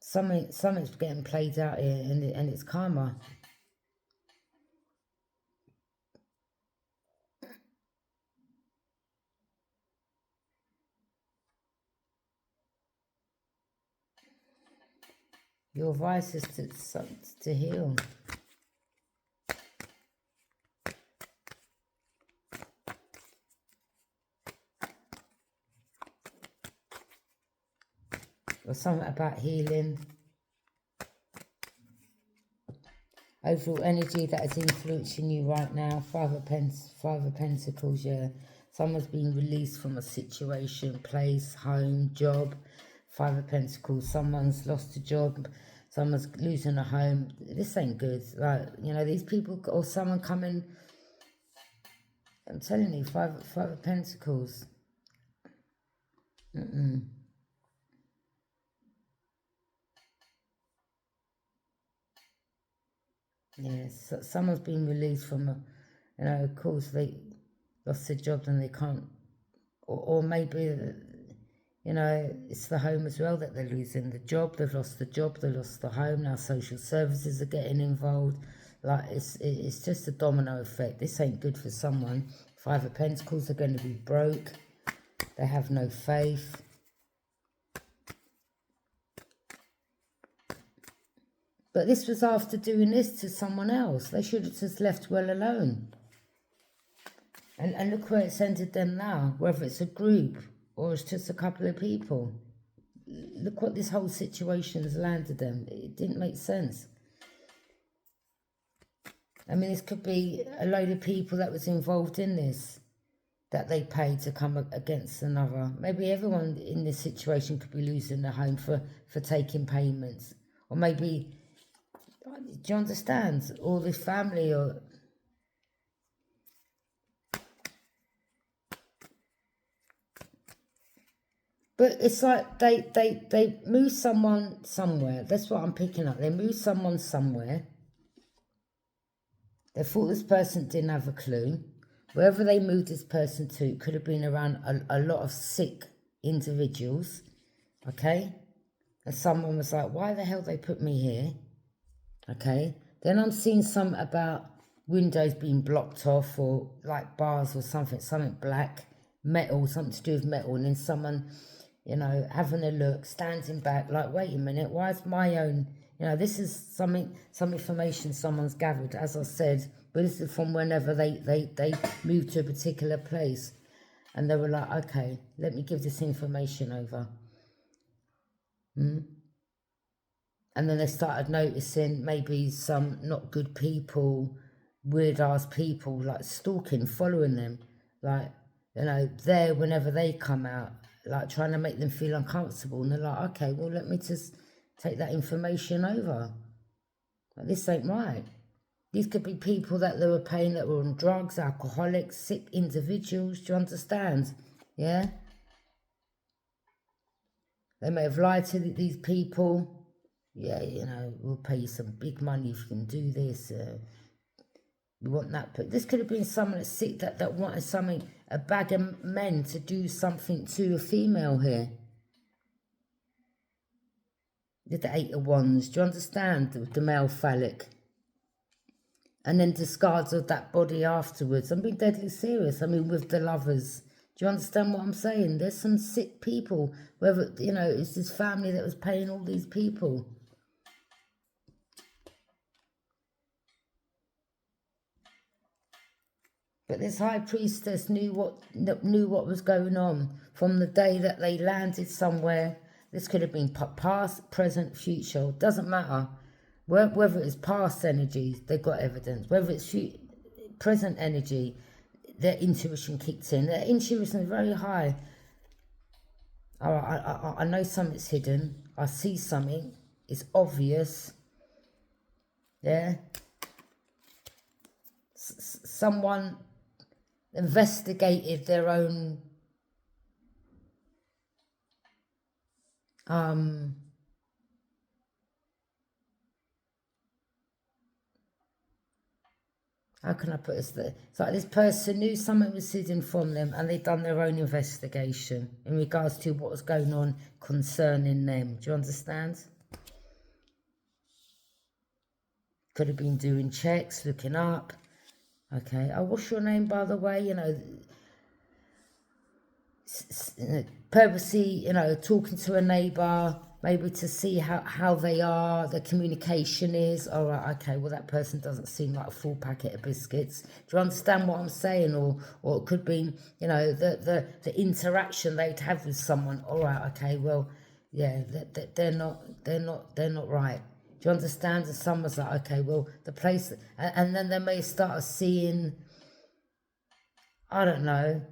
Something's getting played out here, and it's karma. Your advice is to heal. Or something about healing. Overall energy that is influencing you right now. Five of Pentacles, yeah. Someone's been released from a situation, place, home, job. Five of Pentacles. Someone's lost a job. Someone's losing a home. This ain't good. Like, you know, these people, or someone coming. I'm telling you, Five of Pentacles. Yes, someone's been released from a, of course they lost their job and they can't, or maybe, it's the home as well that they're losing. The job, they've lost the job, they lost the home, now social services are getting involved. Like, it's just a domino effect. This ain't good for someone. Five of Pentacles are going to be broke. They have no faith. But this was after doing this to someone else. They should have just left well alone. And look where it's ended them now, whether it's a group or it's just a couple of people. Look what this whole situation has landed them. It didn't make sense. I mean, this could be a load of people that was involved in this, that they paid to come against another. Maybe everyone in this situation could be losing their home for taking payments. Or maybe, do you understand? All this family or... But it's like they move someone somewhere. That's what I'm picking up. They move someone somewhere. They thought this person didn't have a clue. Wherever they moved this person to, it could have been around a lot of sick individuals. Okay? And someone was like, why the hell they put me here? Okay? Then I'm seeing something about windows being blocked off or like bars or something black, metal, something to do with metal. And then someone... having a look, standing back, like, wait a minute, why is my own, this is some information someone's gathered, as I said, but this is from whenever they moved to a particular place, and they were like, okay, let me give this information over. And then they started noticing maybe some not good people, weird-ass people, like, stalking, following them, like, there whenever they come out, like trying to make them feel uncomfortable. And they're like, okay, well, let me just take that information over. Like, this ain't right. These could be people that they were paying that were on drugs, alcoholics, sick individuals. Do you understand? Yeah? They may have lied to these people. Yeah, we'll pay you some big money if you can do this. We want that. But this could have been someone that's sick that wanted something, a bag of men to do something to a female here. With the Eight of Wands. Do you understand? The male phallic. And then discards of that body afterwards. I'm being deadly serious. I mean, with the lovers. Do you understand what I'm saying? There's some sick people. Whether, it's this family that was paying all these people. But this high priestess knew what was going on from the day that they landed somewhere. This could have been past, present, future. It doesn't matter. Whether it's past energy, they've got evidence. Whether it's present energy, their intuition kicked in. Their intuition is very high. I know something's hidden. I see something. It's obvious. Yeah. Someone investigated their own how can I put this? It's like this person knew something was hidden from them and they'd done their own investigation in regards to what was going on concerning them. Do you understand? Could have been doing checks, looking up. Okay. Oh, what's your name, by the way? Purposely, talking to a neighbour, maybe to see how they are, the communication is. All right, okay, well, that person doesn't seem like a full packet of biscuits. Do you understand what I'm saying? Or it could be, the interaction they'd have with someone. All right, okay, well, yeah, they're not right. Do you understand? And someone's like, okay, well, the place, and then they may start seeing, I don't know,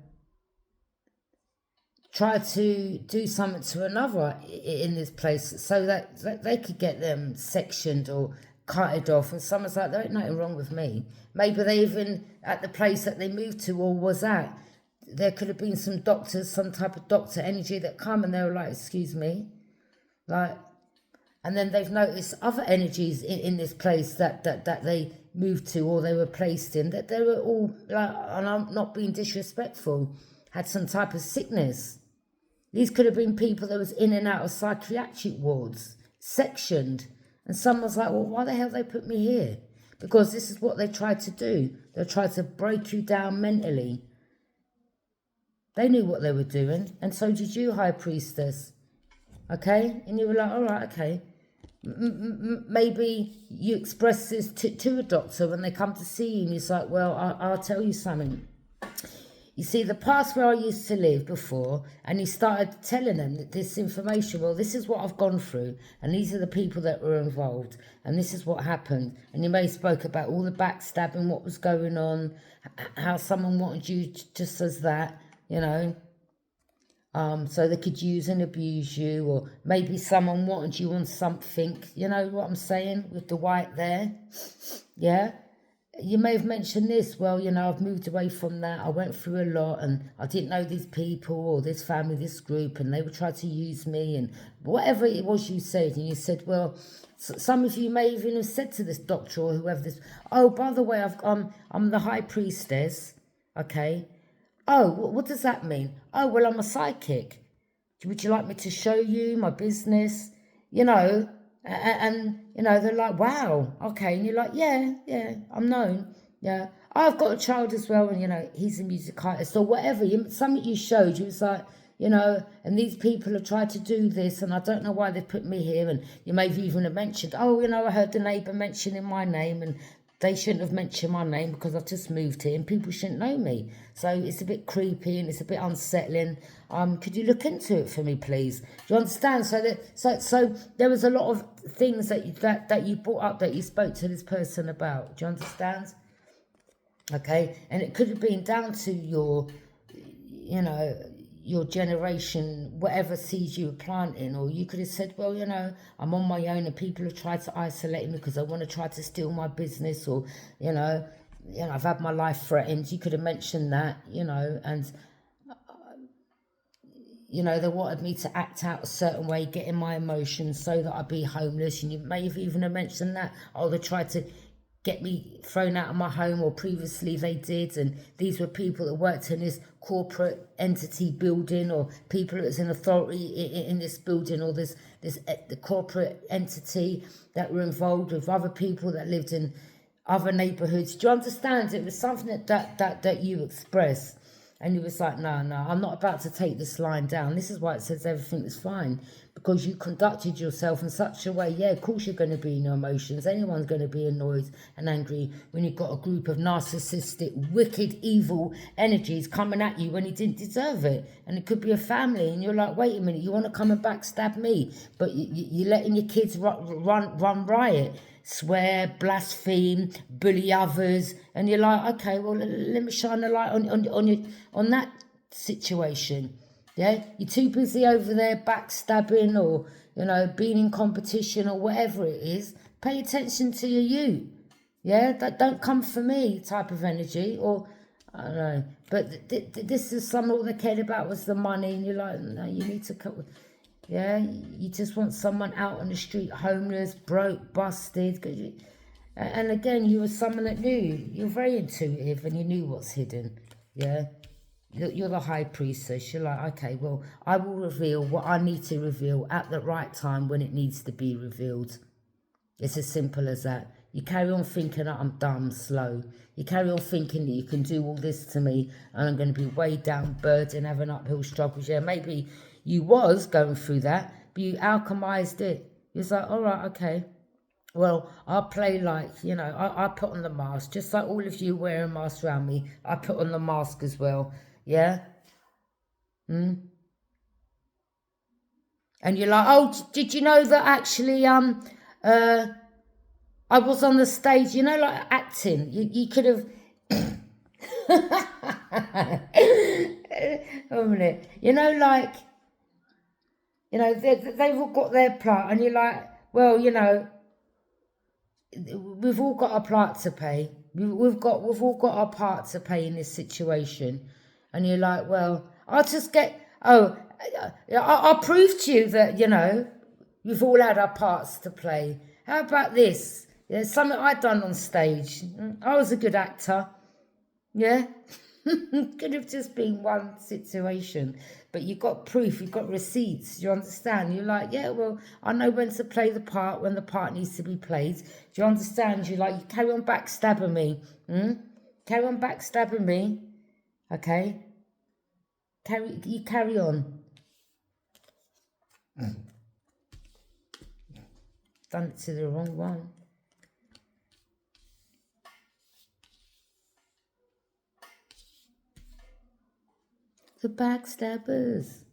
try to do something to another in this place so that they could get them sectioned or cutted off. And someone's like, there ain't nothing wrong with me. Maybe they even, at the place that they moved to or was at, there could have been some doctors, some type of doctor energy that come and they were like, excuse me, like, And then they've noticed other energies in this place that they moved to or they were placed in, that they were all, like, and I'm not being disrespectful, had some type of sickness. These could have been people that was in and out of psychiatric wards, sectioned. And someone's like, well, why the hell they put me here? Because this is what they tried to do. They tried to break you down mentally. They knew what they were doing, and so did you, High Priestess. Okay? And you were like, all right, okay. Maybe you express this to a doctor when they come to see you, and it's like, well, I'll tell you something. You see, the past where I used to live before, and he started telling them this information, well, this is what I've gone through, and these are the people that were involved, and this is what happened. And he may spoke about all the backstabbing, what was going on, how someone wanted you just as that, you know, so they could use and abuse you, or maybe someone wanted you on something, you know what I'm saying, with the white there, yeah? You may have mentioned this, well, you know, I've moved away from that, I went through a lot, and I didn't know these people, or this family, this group, and they would try to use me, and whatever it was you said, and you said, well, some of you may even have said to this doctor, or whoever this, oh, by the way, I'm the High Priestess, okay? Oh, what does that mean? Oh, well, I'm a psychic. Would you like me to show you my business? You know, and you know, they're like, wow, okay. And you're like, yeah, I'm known. Yeah. I've got a child as well, and, you know, he's a music artist or whatever. Something you showed, you was like, you know, and these people have tried to do this, and I don't know why they put me here. And you may have even have mentioned, oh, you know, I heard the neighbour mentioning my name, and they shouldn't have mentioned my name because I've just moved here and people shouldn't know me. So it's a bit creepy and it's a bit unsettling. Could you look into it for me, please? Do you understand? So there was a lot of things that you brought up, that you spoke to this person about. Do you understand? Okay, and it could have been down to your, you know, your generation, whatever seeds you were planting, or you could have said, well, you know, I'm on my own and people have tried to isolate me because they want to try to steal my business, or, you know, I've had my life threatened. You could have mentioned that, you know, and, you know, they wanted me to act out a certain way, getting my emotions so that I'd be homeless. And you may have even mentioned that, oh, they tried to get me thrown out of my home, or previously they did, and these were people that worked in this corporate entity building, or people that was in authority in this building, or the corporate entity that were involved with other people that lived in other neighborhoods. Do you understand? It was something that you expressed, and you was like, no, I'm not about to take this line down. This is why it says everything is fine, because you conducted yourself in such a way. Yeah, of course you're going to be in your emotions. Anyone's going to be annoyed and angry when you've got a group of narcissistic, wicked, evil energies coming at you when you didn't deserve it. And it could be a family, and you're like, wait a minute, you want to come and backstab me, but you're letting your kids run riot, swear, blaspheme, bully others, and you're like, okay, well, let me shine a light on that situation. Yeah, you're too busy over there backstabbing, or, you know, being in competition or whatever it is. Pay attention to you. Yeah, that don't come for me type of energy, or I don't know. But this is all they cared about was the money, and you're like, no, you need to cut. Yeah, you just want someone out on the street, homeless, broke, busted. And again, you were someone that knew. You're very intuitive, and you knew what's hidden. Yeah. You're the High Priestess. You're like, okay, well, I will reveal what I need to reveal at the right time when it needs to be revealed. It's as simple as that. You carry on thinking that I'm dumb, slow. You carry on thinking that you can do all this to me, and I'm going to be weighed down, burdened, having uphill struggles. Yeah, maybe you was going through that, but you alchemized it. You was like, all right, okay. Well, I'll play like, you know, I put on the mask, just like all of you wearing masks around me. I put on the mask as well. Yeah. And you're like, oh, did you know that actually I was on the stage, you know, like acting. You could have a minute. You know, like, you know, they've all got their part, and you're like, well, you know, we've all got a part to play. We've all got our part to play in this situation. And you're like, well, I'll prove to you that, you know, We've all had our parts to play. How about this? Yeah, something I done on stage. I was a good actor. Yeah. Could have just been one situation, but you got proof, you got receipts, you understand? You're like, yeah, well, I know when to play the part, when the part needs to be played. Do you understand? You're like, you carry on backstabbing me. Carry on backstabbing me. Okay? You carry on. Done it to the wrong one. The backstabbers.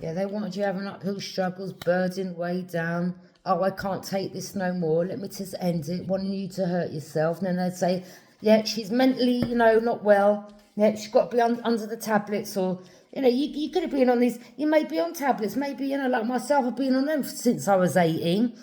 Yeah, they wanted you having uphill struggles, burdened way down. Oh, I can't take this no more. Let me just end it. Wanting you to hurt yourself. And then they'd say, yeah, she's mentally, not well. Yeah, she's got to be under the tablets. Or, you could have been on these. You may be on tablets. Maybe, like myself, I've been on them since I was 18.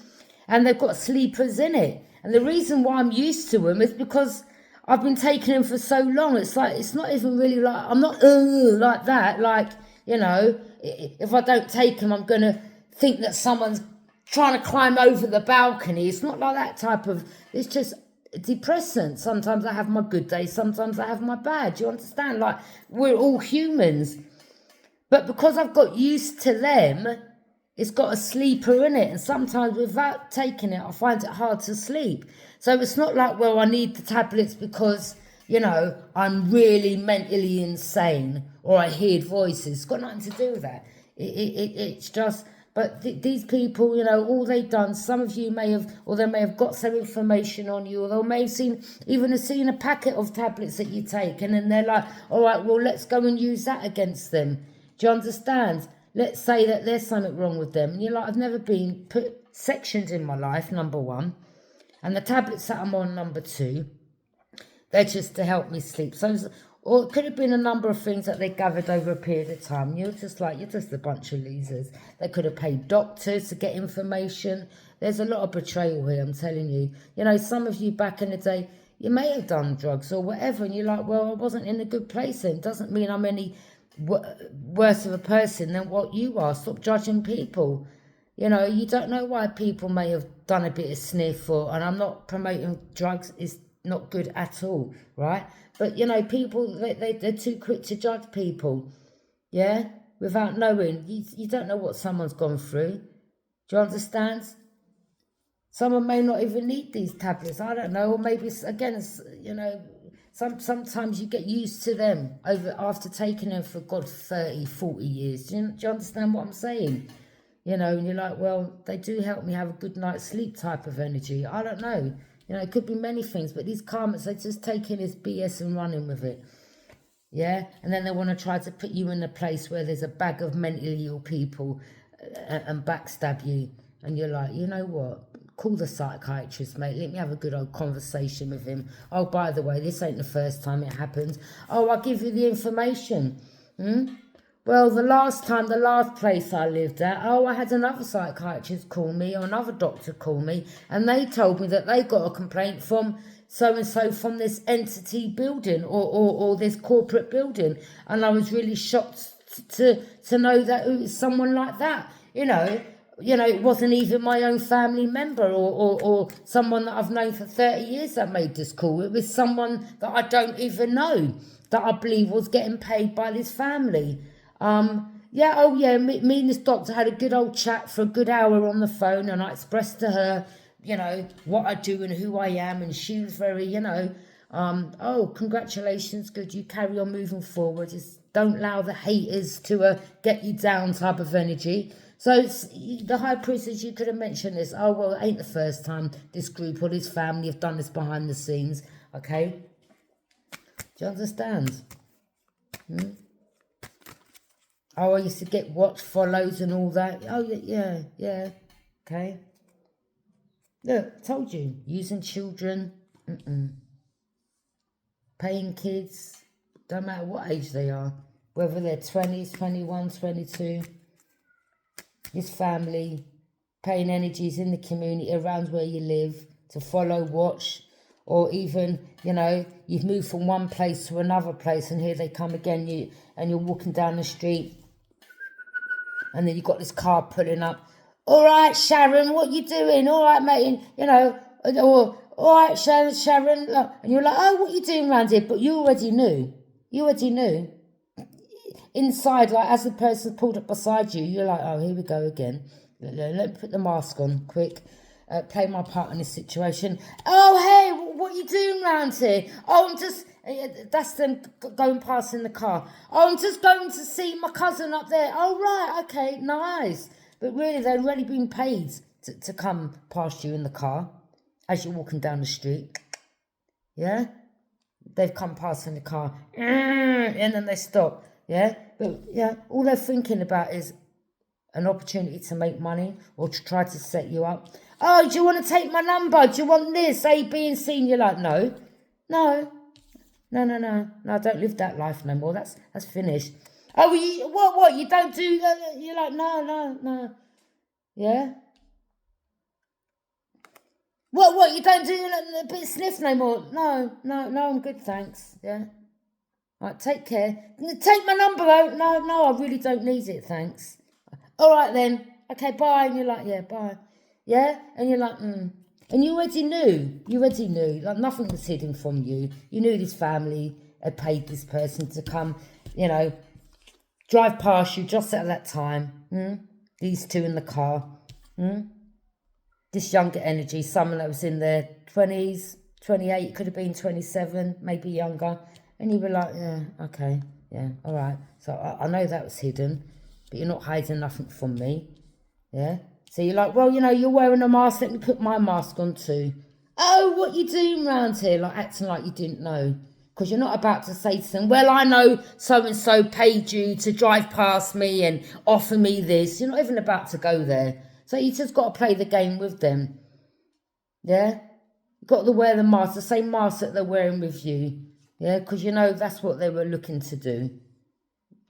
And they've got sleepers in it. And the reason why I'm used to them is because I've been taking them for so long. It's like, it's not even really like, I'm not like that. Like, if I don't take them, I'm going to think that someone's trying to climb over the balcony. It's not like that type of, it's just depressant. Sometimes I have my good days, sometimes I have my bad. Do you understand? Like, we're all humans. But because I've got used to them, it's got a sleeper in it. And sometimes without taking it, I find it hard to sleep. So it's not like, well, I need the tablets because, I'm really mentally insane or I hear voices. It's got nothing to do with that. It's just, but these people, all they've done, some of you may have, or they may have got some information on you, or they may have seen a packet of tablets that you take, and then they're like, all right, well, let's go and use that against them. Do you understand? Let's say that there's something wrong with them. And you're like, I've never been sectioned in my life, number one. And the tablets that I'm on, number two, they're just to help me sleep. So, or it could have been a number of things that they gathered over a period of time. You're just a bunch of losers. They could have paid doctors to get information. There's a lot of betrayal here, I'm telling you. Some of you back in the day, you may have done drugs or whatever, and you're like, well, I wasn't in a good place then. Doesn't mean I'm any worse of a person than what you are. Stop judging people. You don't know why people may have done a bit of sniff, and I'm not promoting drugs. It's not good at all, right? But, people, they're too quick to judge people, yeah? Without knowing. You don't know what someone's gone through. Do you understand? Someone may not even need these tablets. I don't know. Or maybe, again, sometimes you get used to them after taking them for, God, 30, 40 years. Do you understand what I'm saying? And you're like, well, they do help me have a good night's sleep type of energy. I don't know. It could be many things, but these karmas, they're just taking this BS and running with it. Yeah? And then they want to try to put you in a place where there's a bag of mentally ill people and backstab you. And you're like, you know what? Call the psychiatrist, mate. Let me have a good old conversation with him. Oh, by the way, this ain't the first time it happens. Oh, I'll give you the information. Well, the last place I lived at, I had another psychiatrist call me or another doctor call me, and they told me that they got a complaint from so-and-so from this entity building or this corporate building. And I was really shocked to know that it was someone like that, it wasn't even my own family member or someone that I've known for 30 years that made this call. It was someone that I don't even know that I believe was getting paid by this family. Me and this doctor had a good old chat for a good hour on the phone, and I expressed to her, what I do and who I am, and she was very, congratulations, good, you carry on moving forward, just don't allow the haters to get you down type of energy. So the high priestess, you could have mentioned this, oh, well, it ain't the first time this group or this family have done this behind the scenes, okay? Do you understand? Oh, I used to get watch follows and all that. Oh, yeah. Okay. Look, told you. Using children. Paying kids. Don't matter what age they are. Whether they're 20s, 21, 22. This family. Paying energies in the community around where you live. To follow, watch. Or even, you've moved from one place to another place and here they come again. And you're walking down the street. And then you got this car pulling up. All right, Sharon, what you doing? All right, mate, you know, or all right, Sharon, and you're like, oh, what you doing around here? But you already knew. You already knew. Inside, like, as the person pulled up beside you, you're like, oh, here we go again. Let me put the mask on, quick. Play my part in this situation. Oh, hey, what you doing around here? Oh, I'm just... That's them going past in the car. Oh, I'm just going to see my cousin up there. Oh, right, okay, nice. But really, they've already been paid to come past you in the car as you're walking down the street. Yeah? They've come past in the car. And then they stop. Yeah? But, yeah, all they're thinking about is an opportunity to make money or to try to set you up. Oh, do you want to take my number? Do you want this? A, B, and C? And you're like, no. No, I don't live that life no more. That's finished. Oh, what? You don't do that? You're like, no. Yeah? What? You don't do a bit of sniff no more? No, I'm good, thanks. Yeah? Right, take care. Take my number, though. No, I really don't need it, thanks. All right, then. Okay, bye. And you're like, yeah, bye. Yeah? And you're like, And you already knew. Like, nothing was hidden from you. You knew this family had paid this person to come, you know, drive past you just at that time. These two in the car. This younger energy, someone that was in their 20s, 28, could have been 27, maybe younger. And you were like, yeah, okay, yeah, all right. So I know that was hidden, but you're not hiding nothing from me. Yeah? So you're like, well, you know, you're wearing a mask, let me put my mask on too. Oh, what you doing round here? Like acting like you didn't know. Because you're not about to say to them, well, I know so-and-so paid you to drive past me and offer me this. You're not even about to go there. So you just got to play the game with them. Yeah? You've got to wear the mask, the same mask that they're wearing with you. Yeah? Because you know that's what they were looking to do.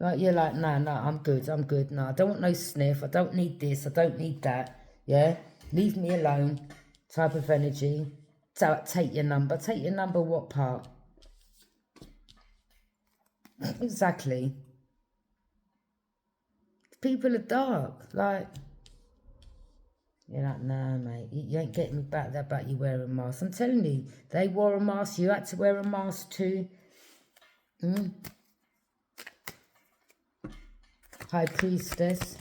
Like, you're like, no, I'm good. No, I don't want no sniff. I don't need this. I don't need that. Yeah? Leave me alone. Type of energy. So, take your number. Take your number what part? Exactly. People are dark. Like, you're like, no, mate. You ain't getting me back there about you wearing a mask. I'm telling you, they wore a mask. You had to wear a mask too. High Priestess.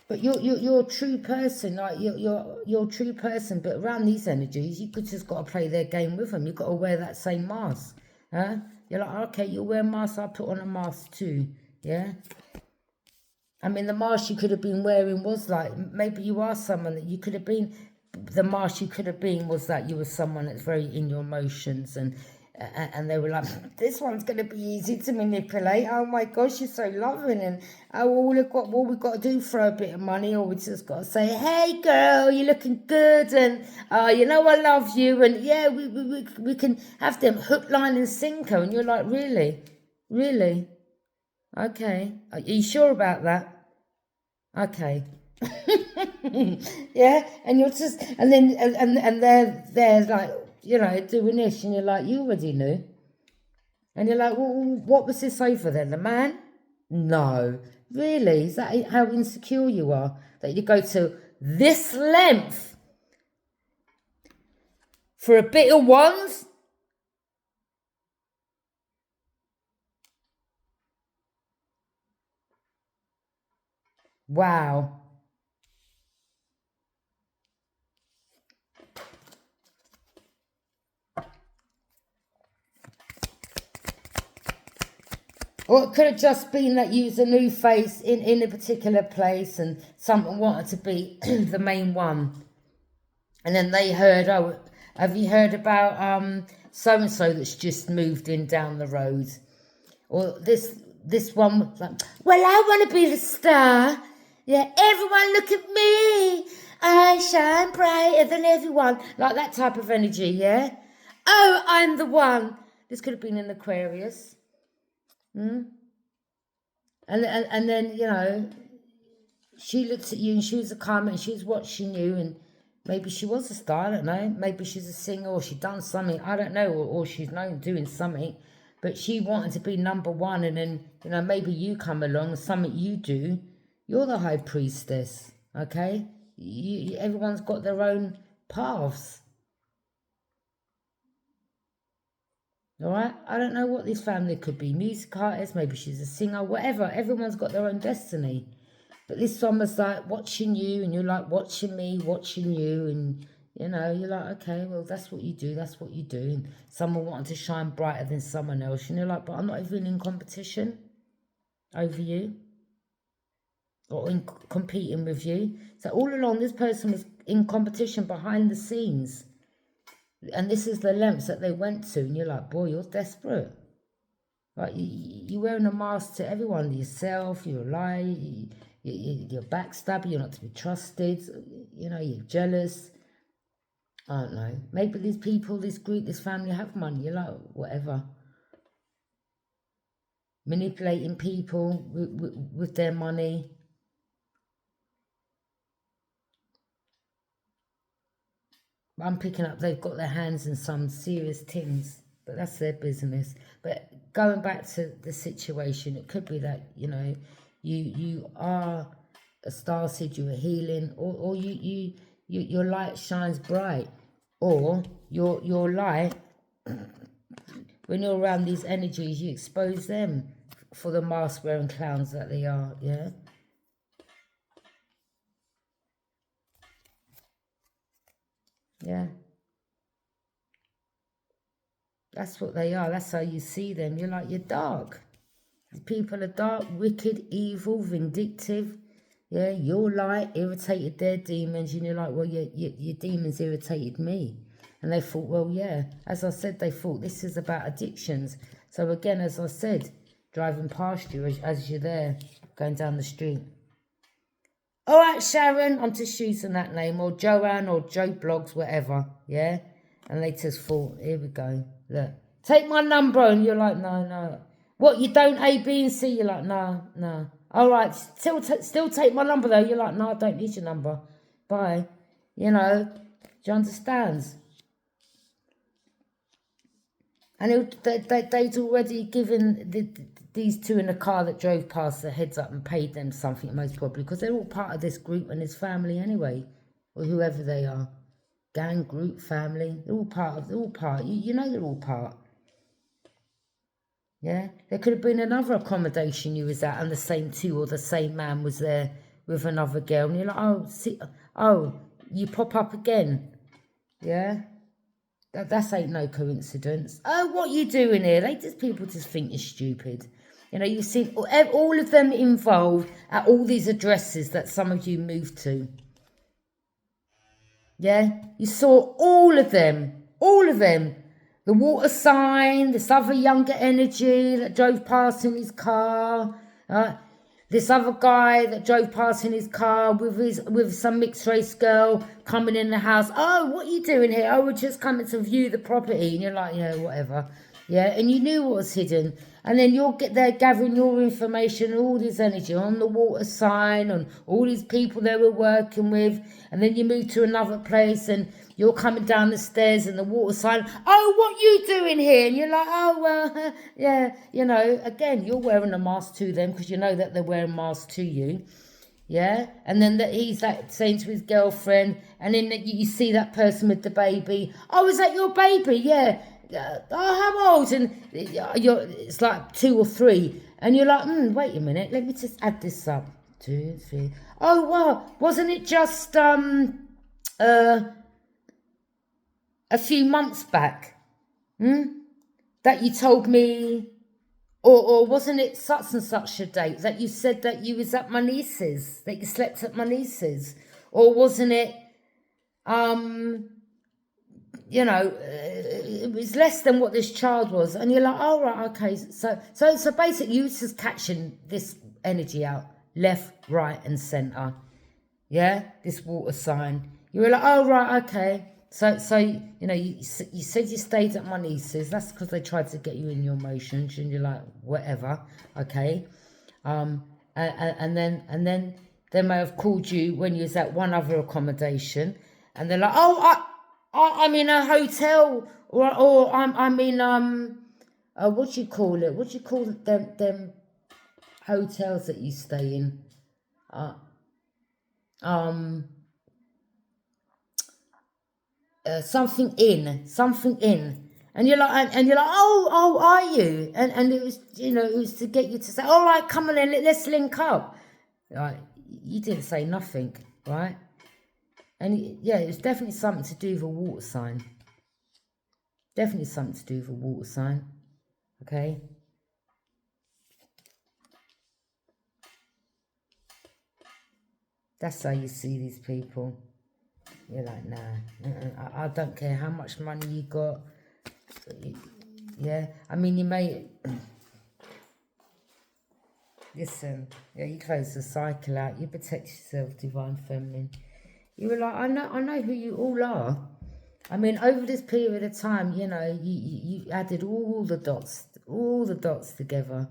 But you're a true person, like you're a true person. But around these energies, you could just got to play their game with them. You got to wear that same mask, huh? You're like, okay, you wear a mask, I'll put on a mask too, yeah. I mean, the mask you could have been wearing was like, maybe you are someone that you could have been. The mask you could have been was that you were someone that's very in your emotions and they were like, this one's going to be easy to manipulate. Oh my gosh, you're so loving. And all we've got to do throw a bit of money, or we just got to say, hey girl, you're looking good. And you know I love you. And yeah, we can have them hook, line and sinker. And you're like, really? Really? Okay. Are you sure about that? Okay. Yeah. And you're just, and then, and they're like, you know, doing this, and you're like, you already knew. And you're like, well, what was this over there? The man? No. Really? Is that how insecure you are? That you go to this length for a bit of ones? Wow. Or it could have just been that you was a new face in a particular place and someone wanted to be the main one. And then they heard, oh, have you heard about so-and-so that's just moved in down the road? Or this one was like, well, I want to be the star. Yeah, everyone look at me. I shine brighter than everyone. Like that type of energy, yeah? Oh, I'm the one. This could have been an Aquarius. And then, you know, she looked at you and she was a karma and she was watching you, and maybe she was a star, I don't know. Maybe she's a singer or she'd done something, I don't know, or she's known doing something. But she wanted to be number one, and then, you know, maybe you come along and something you do, you're the high priestess, okay? Everyone's got their own paths. All right? I don't know what this family could be. Music artist, maybe she's a singer, whatever. Everyone's got their own destiny. But this one was like watching you, and you're like watching me, watching you, and, you know, you're like, okay, well, that's what you do, that's what you do. And someone wanted to shine brighter than someone else, and you're like, but I'm not even in competition over you, or in competing with you. So all along, this person was in competition behind the scenes. And this is the lengths that they went to, and you're like, boy, you're desperate. Like, you're wearing a mask to everyone, yourself, you're a lie, you're backstabber, you're not to be trusted, you know, you're jealous. I don't know. Maybe these people, this group, this family have money, you're like, whatever. Manipulating people with their money. I'm picking up, they've got their hands in some serious things, but that's their business. But going back to the situation, it could be that, you know, you are a starseed, you're a healing, or your light shines bright, or your light, when you're around these energies, you expose them for the mask wearing clowns that they are, yeah? Yeah. That's what they are. That's how you see them. You're like, you're dark. People are dark, wicked, evil, vindictive. Yeah, your light irritated their demons. And you're like, well, your demons irritated me. And they thought, well, yeah. As I said, they thought this is about addictions. So again, as I said, driving past you as you're there, going down the street. All right, Sharon, I'm just using that name, or Joanne, or Joe Blogs, whatever, yeah? And they just thought, here we go, look, take my number, and you're like, no. What, you don't A, B, and C? You're like, no. All right, still take my number, though. You're like, no, I don't need your number. Bye. You know, do you understand? And they'd already given these two in the car that drove past the heads up and paid them something, most probably, because they're all part of this group and this family anyway, or whoever they are. Gang, group, family, they're all part. You know they're all part. Yeah? There could have been another accommodation you was at, and the same two or the same man was there with another girl, and you're like, you pop up again. Yeah? That ain't no coincidence. Oh, what you doing here? People just think you're stupid. You know, you've seen all of them involved at all these addresses that some of you moved to. Yeah? You saw all of them. The water sign, this other younger energy that drove past in his car. This other guy that drove past in his car with some mixed race girl coming in the house. Oh, what are you doing here? Oh, we're just coming to view the property. And you're like, yeah, whatever. Yeah, and you knew what was hidden. And then you'll get there gathering your information, all this energy on the water sign, and all these people they were working with. And then you move to another place and you're coming down the stairs and the water sign, oh, what you doing here? And you're like, oh, well, yeah, you know, again, you're wearing a mask to them because you know that they're wearing masks to you. Yeah, and then he's like saying to his girlfriend, and then you see that person with the baby. Oh, is that your baby? Yeah. How old? And it's like 2 or 3, and you're like, wait a minute, let me just add this up. 2, 3. Oh, wow, wasn't it just a few months back, that you told me, or wasn't it such and such a date that you said that you was at my niece's, that you slept at my niece's, or wasn't it, you know, it was less than what this child was, and you're like, oh, right, okay, so basically you just catching this energy out, left, right, and centre, yeah, this water sign. You were like, oh, right, okay. So you know, you said you stayed at my niece's. That's because they tried to get you in your emotions, and you're like, whatever, okay. And then they may have called you when you was at one other accommodation, and they're like, oh, I'm in a hotel, or I'm in what do you call it? What do you call them hotels that you stay in? Uh, um, something in. And you're like, and you're like, oh, are you? And it was, it was to get you to say, all right, come on then, let's link up. Right, you didn't say nothing, right? And yeah, it was definitely something to do with a water sign. Definitely something to do with a water sign. Okay. That's how you see these people. You're like, nah, I don't care how much money you got. Yeah, I mean, you may... Listen, yeah, you close the cycle out. You protect yourself, Divine Feminine. You were like, I know who you all are. I mean, over this period of time, you added all the dots together.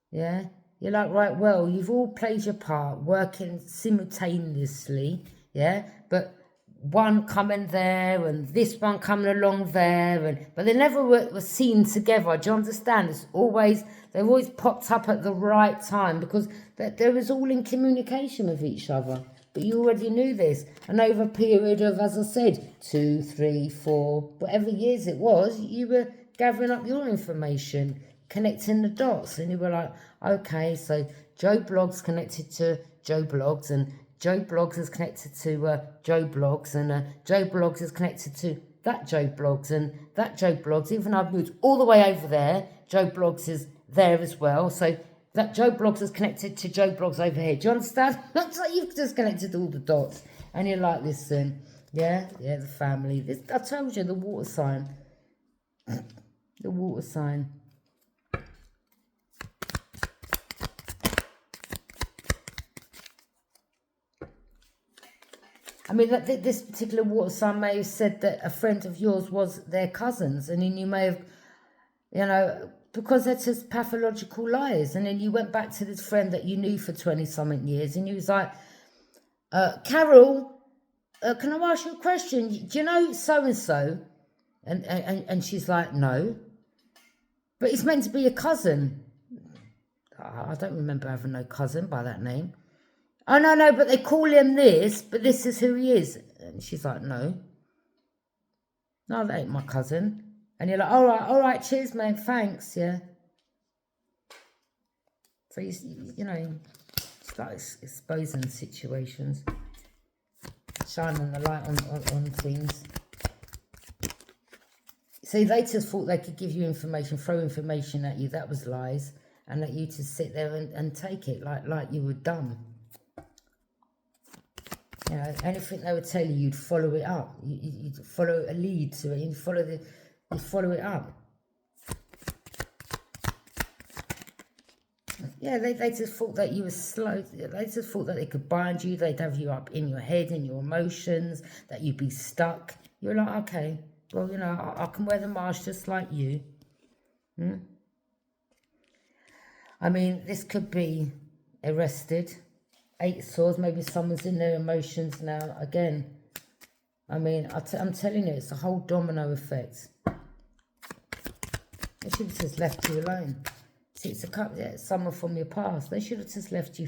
Yeah? You're like, right, well, you've all played your part, working simultaneously, yeah? But one coming there and this one coming along there, but they never were seen together. Do you understand? They've always popped up at the right time because they was all in communication with each other. But you already knew this. And over a period of, as I said, 2, 3, 4, whatever years it was, you were gathering up your information, connecting the dots. And you were like, okay, so Joe Bloggs connected to Joe Bloggs, and Joe Bloggs is connected to Joe Bloggs, and Joe Bloggs is connected to that Joe Bloggs, and that Joe Bloggs. Even though I've moved all the way over there, Joe Bloggs is there as well. So that Joe Bloggs is connected to Joe Bloggs over here. Do you understand? It's like you've just connected all the dots. And you're like, listen, yeah, the family. I told you, the water sign. The water sign. I mean, this particular water sign may have said that a friend of yours was their cousins, and then you may have, because they're just pathological liars. And then you went back to this friend that you knew for 20-something years, and you was like, Carol, can I ask you a question? Do you know so-and-so? And she's like, no. But it's meant to be a cousin. I don't remember having no cousin by that name. Oh, no, but they call him this, but this is who he is. And she's like, no, that ain't my cousin. And you're like, all right, cheers, mate, thanks, yeah. So, you start exposing situations, shining the light on things. See, they just thought they could give you information, throw information at you, that was lies, and let you to sit there and take it like you were dumb. Anything they would tell you, you'd follow it up. You'd follow a lead to it. You'd follow it up. Yeah, they just thought that you were slow. They just thought that they could bind you. They'd have you up in your head, in your emotions, that you'd be stuck. You're like, okay, well, I can wear the mask just like you. I mean, this could be arrested. 8 of Swords, maybe someone's in their emotions now. Again, I mean, I'm telling you, it's a whole domino effect. They should have just left you alone. See, it's someone from your past. They should have just left you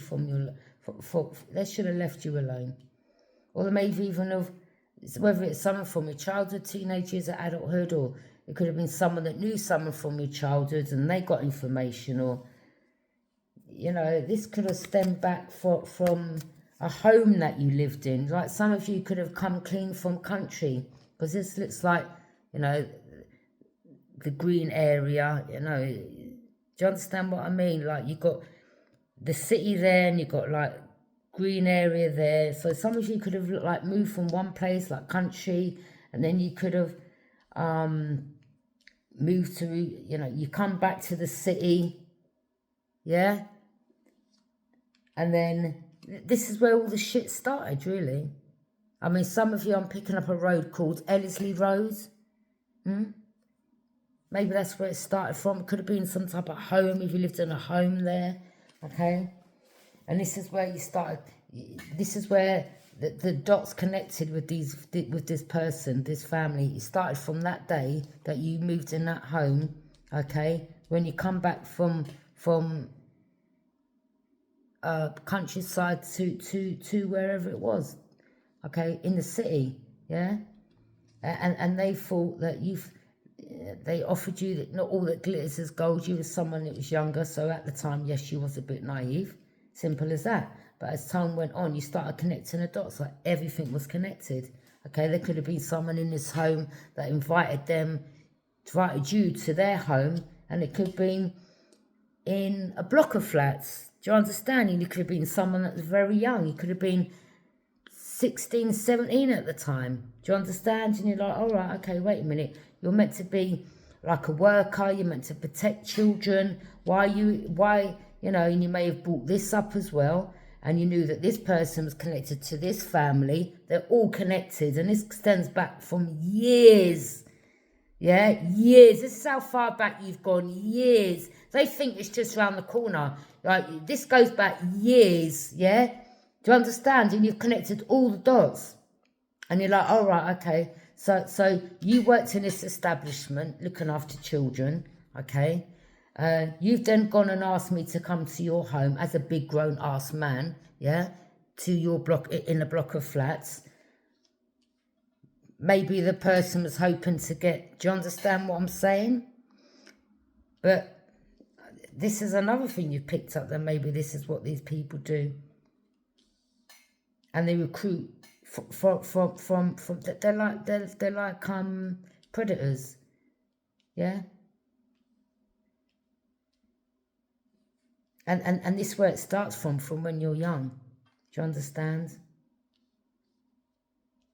they should have left you alone. Or maybe even whether it's someone from your childhood, teenage years, or adulthood, or it could have been someone that knew someone from your childhood and they got information, or this could have stemmed back from a home that you lived in. Like some of you could have come clean from country, because this looks like, the green area, Do you understand what I mean? Like you got the city there and you got like green area there. So some of you could have like moved from one place, like country, and then you could have moved to, you come back to the city. Yeah? And then this is where all the shit started, really. I mean, some of you, I'm picking up a road called Ellerslie Road. Maybe that's where it started from. It could have been some type of home, if you lived in a home there, okay? And this is where you started. This is where the dots connected with this person, this family. It started from that day that you moved in that home, okay, when you come back from countryside to wherever it was, okay, in the city, yeah, and they thought that they offered you that not all that glitters is gold. You were someone that was younger, so at the time, yes, you was a bit naive, simple as that. But as time went on, you started connecting the dots, like everything was connected. Okay, there could have been someone in this home that invited you to their home, and it could have been in a block of flats. Do you understand? And it could have been someone that was very young. You could have been 16, 17 at the time. Do you understand? And you're like, all right, okay, wait a minute. You're meant to be like a worker. You're meant to protect children. Why, you know, and you may have brought this up as well. And you knew that this person was connected to this family. They're all connected. And this extends back from years. Yeah, years. This is how far back you've gone. Years. They think it's just around the corner. Like, this goes back years, yeah? Do you understand? And you've connected all the dots. And you're like, all right, okay. So you worked in this establishment looking after children, okay? You've then gone and asked me to come to your home as a big grown-ass man, yeah? To your block, in a block of flats. Maybe the person was hoping to get... Do you understand what I'm saying? But this is another thing you've picked up, that maybe this is what these people do. And they recruit from they're like predators, yeah. And this is where it starts from when you're young. Do you understand?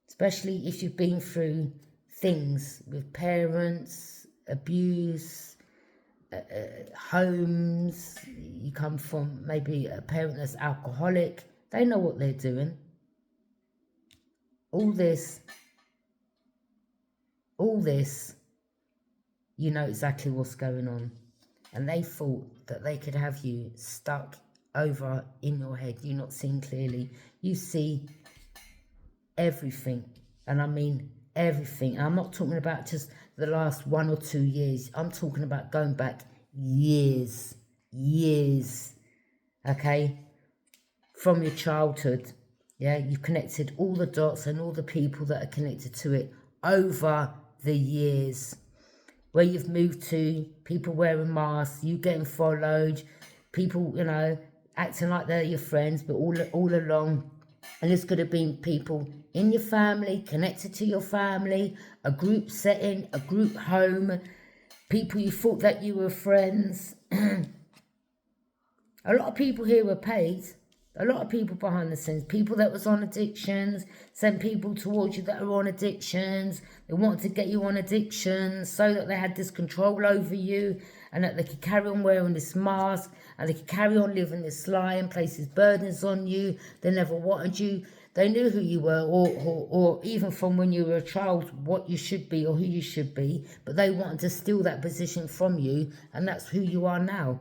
Especially if you've been through things with parents, abuse, homes. You come from maybe a parent that's alcoholic. They know what they're doing. All this, you know exactly what's going on. And they thought that they could have you stuck over in your head. You're not seeing clearly. You see everything. And I mean everything. I'm not talking about just the last 1 or 2 years. I'm talking about going back years. Okay? From your childhood. Yeah, you've connected all the dots and all the people that are connected to it over the years. Where you've moved to, people wearing masks, you getting followed, people, you know, acting like they're your friends, but all along. And this could have been people in your family, connected to your family, a group setting, a group home, people you thought that you were friends. A lot of people here were paid. A lot of people behind the scenes, people that was on addictions, sent people towards you that are on addictions. They wanted to get you on addictions so that they had this control over you and that they could carry on wearing this mask and they could carry on living this lie and place these burdens on you. They never wanted you. They knew who you were or even from when you were a child, what you should be or who you should be. But they wanted to steal that position from you, and that's who you are now.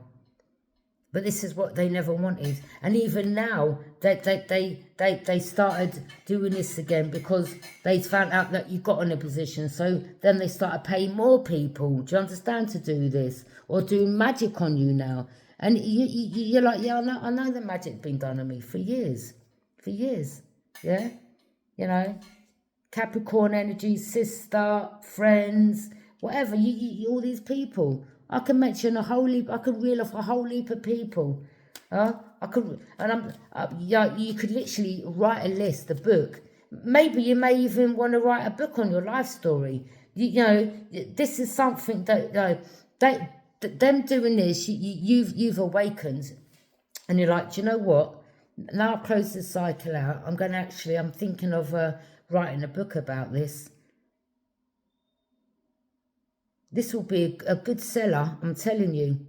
But this is what they never wanted. And even now, they started doing this again because they found out that you got in a position. So then they started paying more people, do you understand, to do this? Or doing magic on you now. And you're like, yeah, I know the magic's been done on me for years. For years, yeah? You know, Capricorn energy, sister, friends, whatever, you all these people. I can mention a whole heap, I could reel off a whole heap of people. I could, and yeah, you could literally write a list, a book. Maybe you may even want to write a book on your life story. You know, this is something that them doing this, you've awakened, and you're like, do you know what? Now I've closed this cycle out. I'm thinking of writing a book about this. This will be a good seller, I'm telling you.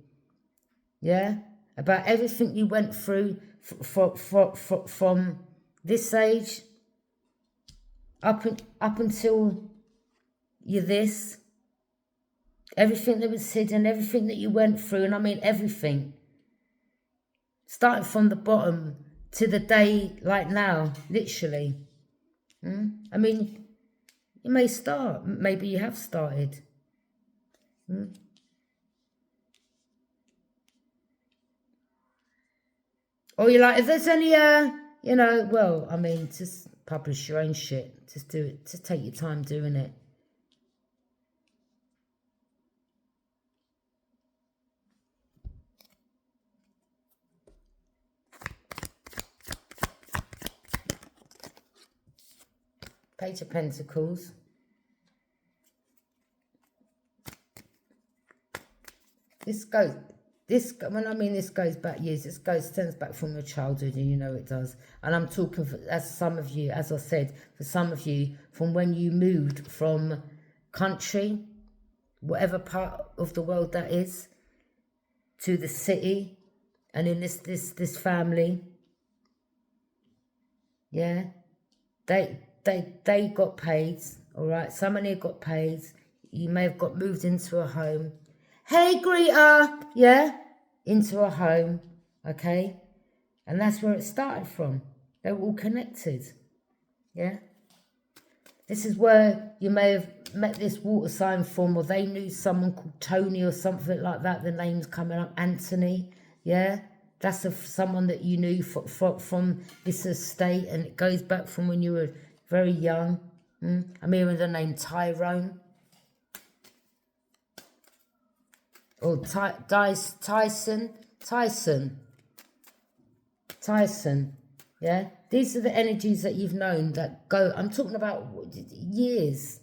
Yeah? About everything you went through from this age up until you're this. Everything that was hidden, everything that you went through, and I mean everything. Starting from the bottom to the day like now, literally. I mean, you may start. Maybe you have started. Or you're like, if there's any, you know, well, I mean, just publish your own shit. Just do it. Just take your time doing it. Page of Pentacles. When I mean this goes back years, stems back from your childhood, and you know it does. And I'm talking for, as some of you, as I said, for some of you, from when you moved from country, whatever part of the world that is, to the city, and in this family, yeah, they got paid, all right. Somebody got paid. You may have got moved into a home. Hey, greeter, yeah, into a home, okay? And that's where it started from. They were all connected, yeah? This is where you may have met this water sign from, or they knew someone called Tony or something like that. The name's coming up, Anthony, yeah? That's someone that you knew from this estate, and it goes back from when you were very young. I'm hearing the name Tyrone. Or Tyson, yeah? These are the energies that you've known that go, I'm talking about years,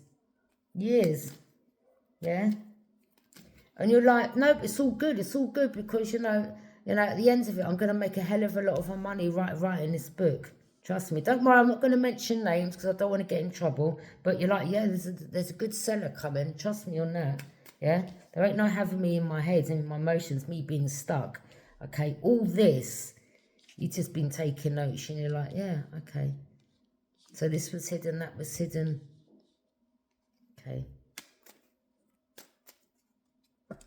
yeah? And you're like, no, it's all good because, you know, at the end of it, I'm going to make a hell of a lot of money writing this book. Trust me. Don't worry, I'm not going to mention names because I don't want to get in trouble. But you're like, yeah, there's a good seller coming. Trust me on that. Yeah? There ain't no having me in my head and my emotions, me being stuck. Okay? All this, you've just been taking notes and you're like, yeah, okay. So this was hidden, that was hidden. Okay.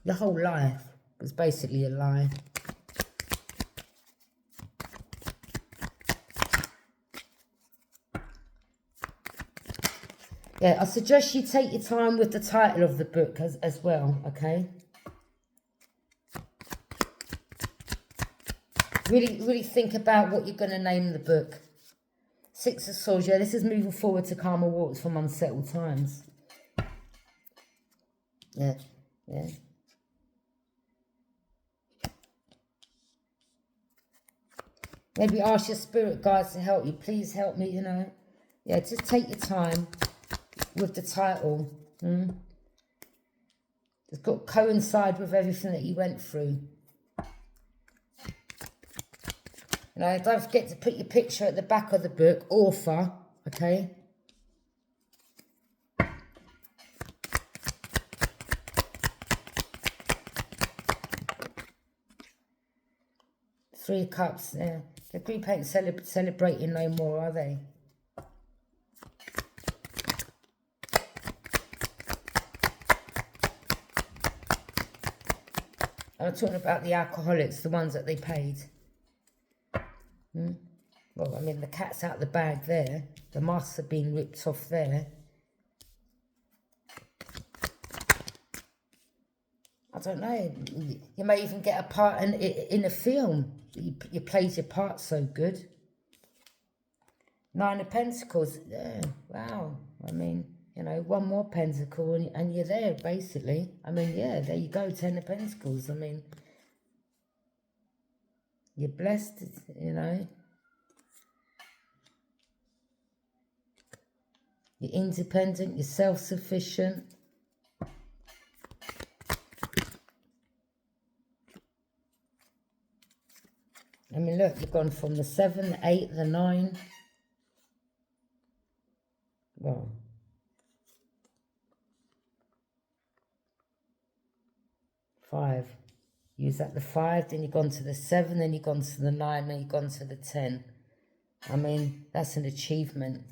Your whole life was basically a lie. Yeah, I suggest you take your time with the title of the book as well, okay? Really think about what you're going to name the book. Six of Swords, yeah, this is moving forward to calmer waters from unsettled times. Yeah. Maybe ask your spirit guides to help you. Please help me, you know. Yeah, just take your time with the title. It's got to coincide with everything that you went through. You know, don't forget to put your picture at the back of the book, author, okay? Three of Cups, yeah. The group ain't celebrating no more, are they? I'm talking about the alcoholics, the ones that they paid. Well, I mean, the cat's out the bag there. The masks are being ripped off there. I don't know. You may even get a part in a film. You played your part so good. Nine of Pentacles. Yeah, wow. I mean, you know, one more pentacle and you're there, basically. I mean, yeah, there you go, 10 of Pentacles. I mean, you're blessed, you know. You're independent, you're self-sufficient. I mean, look, you've gone from the 7, the 8, the 9. Well, 5. You was at the 5, then you've gone to the 7, then you've gone to the 9, then you've gone to the 10. I mean, that's an achievement.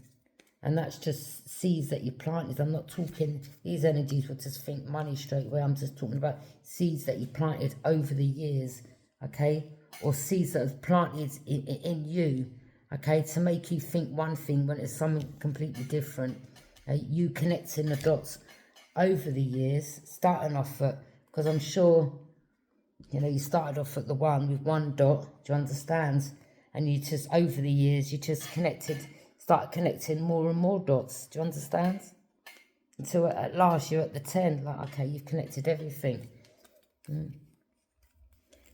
And that's just seeds that you planted. I'm not talking, these energies will just think money straight away. I'm just talking about seeds that you planted over the years, okay? Or seeds that have planted in you, okay? To make you think one thing when it's something completely different. You connecting the dots over the years, starting off at, because I'm sure You know, you started off at the 1 with 1 dot, do you understand? And you just, over the years, you just started connecting more and more dots, do you understand? Until at last you're at the 10, like, okay, you've connected everything.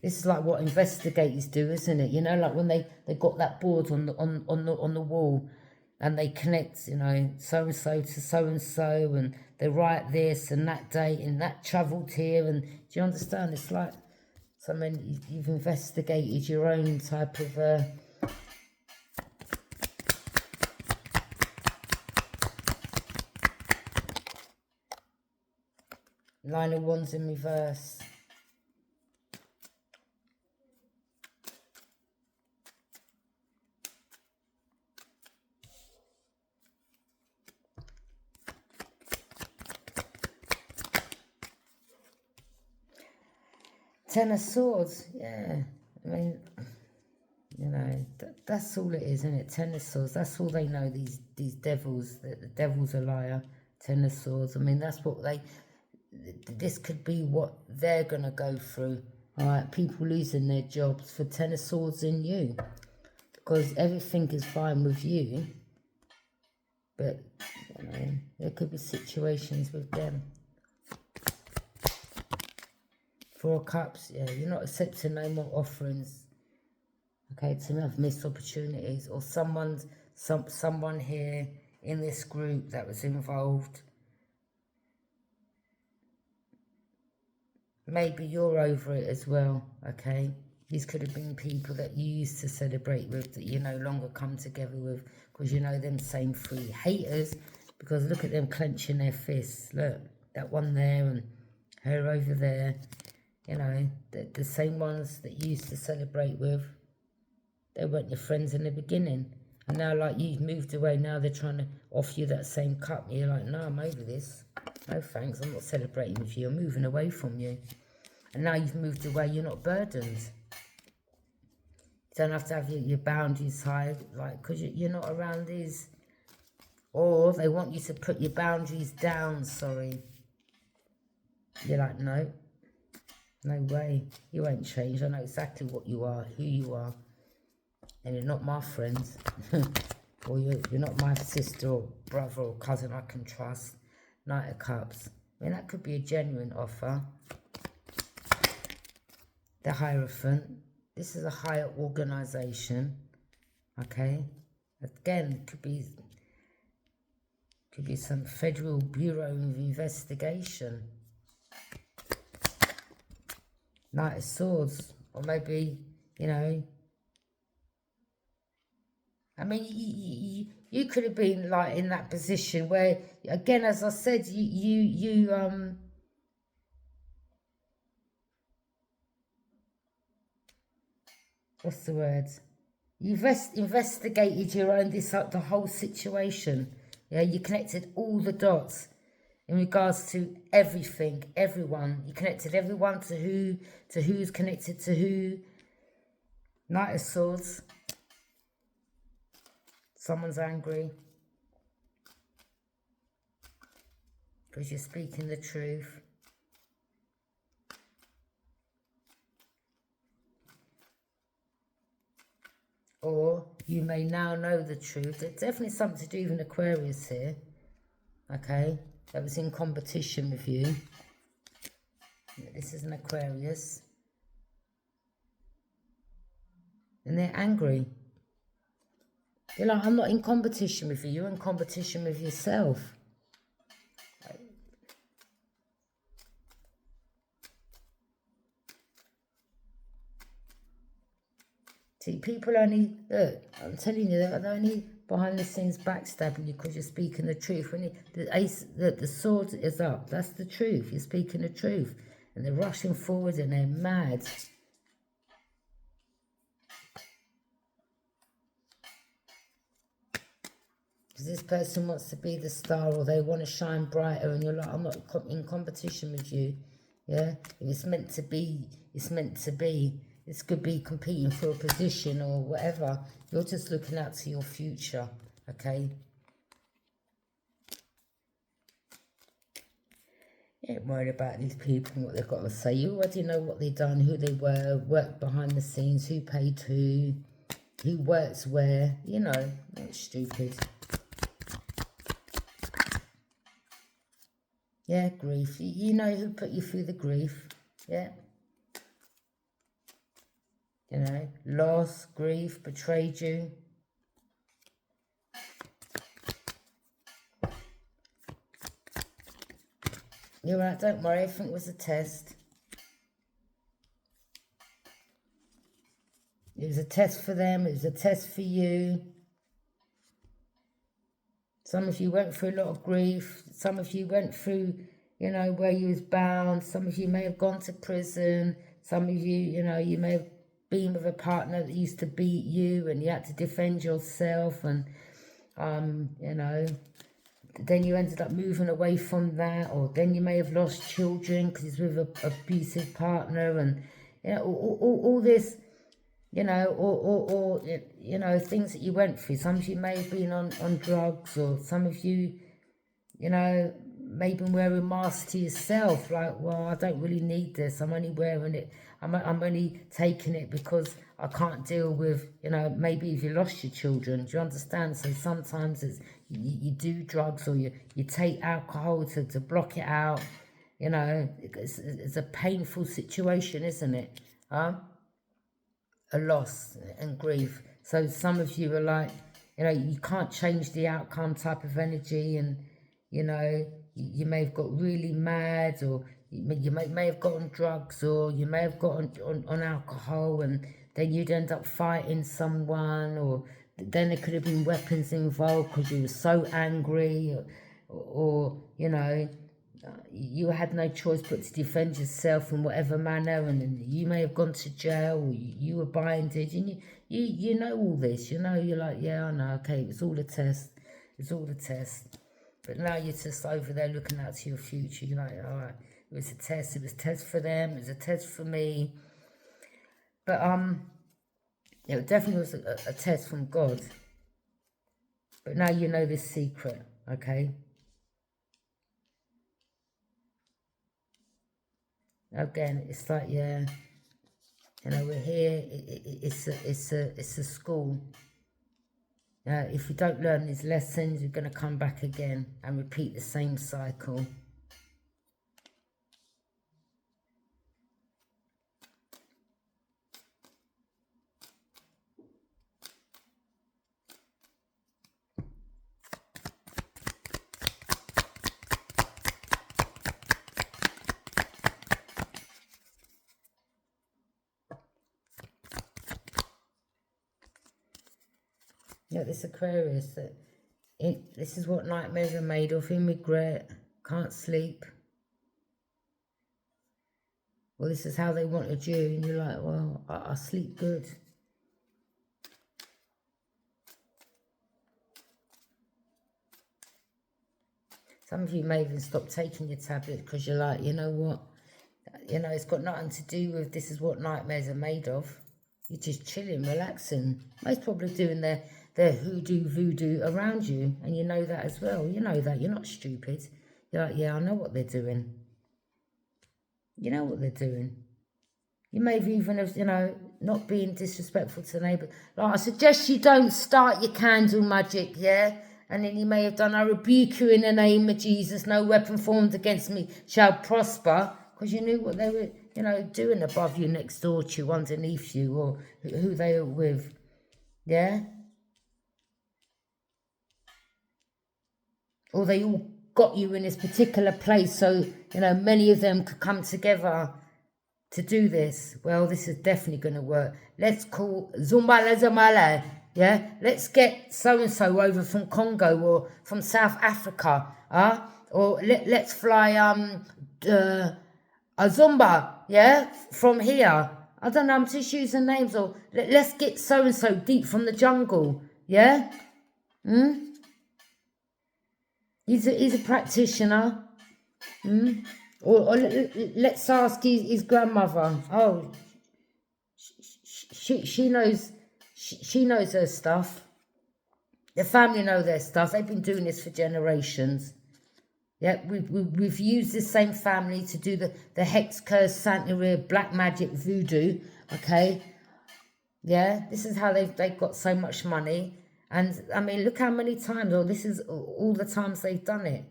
This is like what investigators do, isn't it? You know, like when they got that board on the wall, and they connect, you know, so and so to so and they write this and that date and that travelled here, and do you understand? It's like something you've investigated your own type of. Nine of Wands in reverse. Ten of Swords, yeah. I mean, you know, that's all it is, isn't it? Ten of Swords, that's all they know, these devils, that the devil's a liar. Ten of Swords, I mean, that's what this could be what they're going to go through. All right, people losing their jobs for Ten of Swords in you. Because everything is fine with you. But, you know, there could be situations with them. 4 of Cups, yeah, you're not accepting no more offerings. Okay, to have missed opportunities. Or someone here in this group that was involved. Maybe you're over it as well, okay? These could have been people that you used to celebrate with that you no longer come together with, because you know them same 3 haters, because look at them clenching their fists. Look, that one there and her over there. You know, the same ones that you used to celebrate with, they weren't your friends in the beginning. And now, like, you've moved away, now they're trying to offer you that same cup. And you're like, no, I'm over this. No thanks, I'm not celebrating with you. I'm moving away from you. And now you've moved away, you're not burdened. You don't have to have your boundaries high, like, because you're not around these. Or they want you to put your boundaries down, sorry. You're like, no. No way. You won't change. I know exactly what you are, who you are. And you're not my friend. Or you're not my sister or brother or cousin I can trust. Knight of Cups. I mean, that could be a genuine offer. The Hierophant. This is a higher organisation. Okay. Again, could be some Federal Bureau of Investigation. Knight of Swords. Or maybe, you know, I mean, you could have been like in that position where, again, as I said, what's the word? You've investigated your own, the whole situation. Yeah, you connected all the dots in regards to everything, everyone. You connected everyone to who's connected to who. Knight of Swords. Someone's angry because you're speaking the truth. Or you may now know the truth. There's definitely something to do with an Aquarius here. Okay, that was in competition with you. This is an Aquarius. And they're angry. You're like, I'm not in competition with you. You're in competition with yourself. See, people only, look, I'm telling you, they're only behind the scenes backstabbing you because you're speaking the truth. When the sword is up, that's the truth. You're speaking the truth. And they're rushing forward and they're mad. Because this person wants to be the star, or they want to shine brighter, and you're like, I'm not in competition with you. Yeah? If it's meant to be, it's meant to be. This could be competing for a position or whatever. You're just looking out to your future, okay? You ain't worried about these people and what they've got to say. You already know what they've done, who they were, worked behind the scenes, who paid who works where. You know, not stupid. Yeah, grief. You know who put you through the grief. Yeah. You know, loss, grief, betrayed you. You're right, don't worry, everything was a test. It was a test for them, it was a test for you. Some of you went through a lot of grief. Some of you went through, you know, where you was bound. Some of you may have gone to prison. Some of you, you know, you may have been with a partner that used to beat you and you had to defend yourself, and, you know, then you ended up moving away from that, or then you may have lost children because it's with an abusive partner, and, you know, all this, you know, or you know, things that you went through. Some of you may have been on drugs, or some of you, you know, may have been wearing masks to yourself, like, well, I don't really need this, I'm only wearing it, I'm only taking it because I can't deal with, you know, maybe if you lost your children, do you understand? So sometimes it's, you do drugs, or you take alcohol to block it out, you know, it's a painful situation, isn't it? A loss and grief. So some of you are like, you know, you can't change the outcome type of energy, and, you know, you may have got really mad, or you may have got on drugs, or you may have got on alcohol, and then you'd end up fighting someone, or then there could have been weapons involved because you were so angry, or you know, you had no choice but to defend yourself in whatever manner, and you may have gone to jail, or you were binded, and you know all this, you know, you're like, yeah, I know, okay, it's all a test, it's all a test. But now you're just over there looking out to your future. You're like, all right, it was a test. It was a test for them. It was a test for me. But it definitely was a test from God. But now you know this secret, okay? Again, it's like, yeah, you know, we're here. It's a school. If you don't learn these lessons, you're going to come back again and repeat the same cycle. Yeah, this Aquarius, this is what nightmares are made of. In regret, can't sleep. Well, this is how they wanted you, and you're like, well, I sleep good. Some of you may even stop taking your tablet because you're like, you know what? You know, it's got nothing to do with this is what nightmares are made of. You're just chilling, relaxing. Most probably doing their hoodoo, voodoo around you. And you know that as well. You know that. You're not stupid. You're like, yeah, I know what they're doing. You know what they're doing. You may have even, you know, not being disrespectful to the neighbour. Like, I suggest you don't start your candle magic, yeah? And then you may have done, I rebuke you in the name of Jesus. No weapon formed against me shall prosper. Because you knew what they were, you know, doing above you, next door to you, underneath you, or who they were with. Yeah? Or they all got you in this particular place so, you know, many of them could come together to do this. Well, this is definitely going to work. Let's call Zumbala Zamala. Yeah? Let's get so-and-so over from Congo or from South Africa. Or let's fly a Zumba, yeah, from here. I don't know, I'm just using names. Or let's get so-and-so deep from the jungle, yeah? He's a practitioner. Or let's ask his grandmother. Oh, she knows her stuff. The family know their stuff. They've been doing this for generations. Yeah, we've used this same family to do the hex curse, Santeria, black magic, voodoo. Okay, yeah, this is how they've got so much money. And I mean, look how many times, or this is all the times they've done it,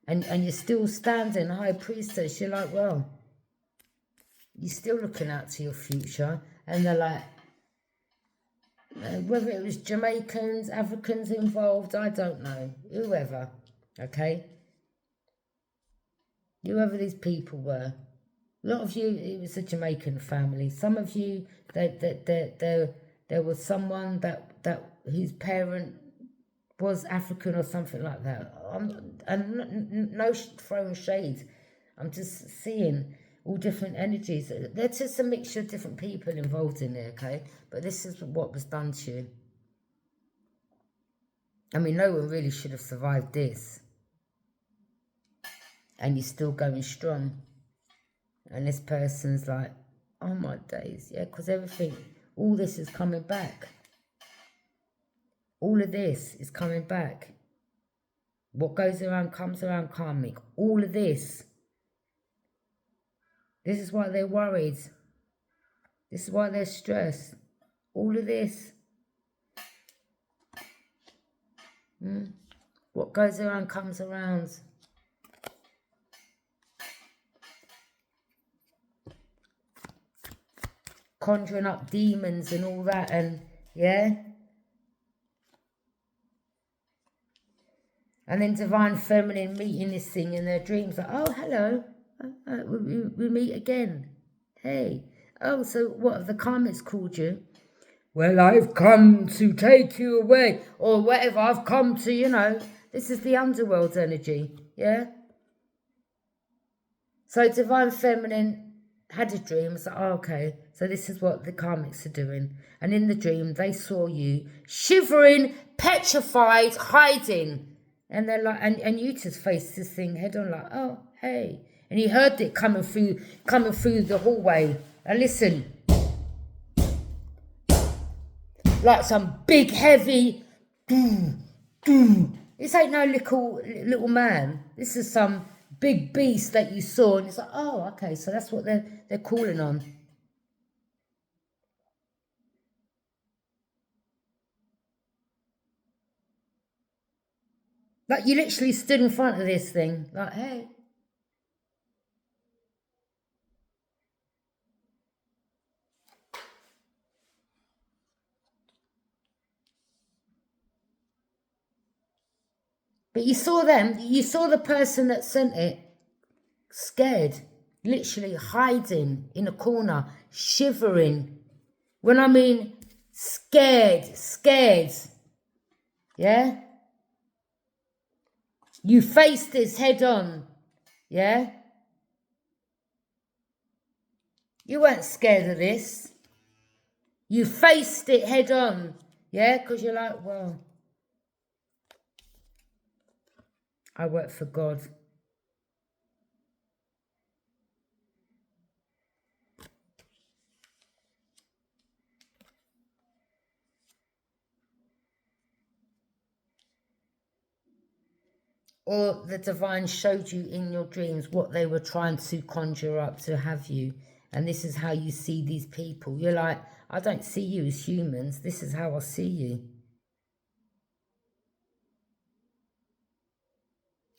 and you're still standing, high priestess. You're like, well, you're still looking out to your future. And they're like, whether it was Jamaicans, Africans involved, I don't know, whoever. Okay. Whoever these people were, a lot of you, it was a Jamaican family. Some of you, there was someone that whose parent was African or something like that. And no throwing shade. I'm just seeing all different energies. There's just a mixture of different people involved in there, okay? But this is what was done to you. I mean, no one really should have survived this. And you're still going strong. And this person's like, oh my days, yeah, because everything, all this is coming back. All of this is coming back. What goes around comes around, karmic. All of this. This is why they're worried. This is why they're stressed. All of this. What goes around comes around. Conjuring up demons and all that, and yeah. And then divine feminine meeting this thing in their dreams, like, oh, hello, we meet again. Hey, oh, so what have the karmics called you? Well, I've come to take you away, or whatever. I've come to, you know, this is the underworld's energy, yeah. So divine feminine had a dream. It's like, oh, okay, so this is what the karmics are doing. And in the dream, they saw you shivering, petrified, hiding. And they're like, and you just faced this thing head on, like, oh, hey. And you heard it coming through the hallway. And listen, like some big, heavy, this ain't no little man. This is some big beast that you saw, and it's like, oh, okay, so that's what they're calling on. Like, you literally stood in front of this thing, like, hey. But you saw them, you saw the person that sent it, scared, literally hiding in a corner, shivering. When I mean scared, yeah? You faced this head on, yeah? You weren't scared of this. You faced it head on, yeah? Because you're like, well, I work for God. Or the divine showed you in your dreams what they were trying to conjure up to have you. And this is how you see these people. You're like, I don't see you as humans. This is how I see you.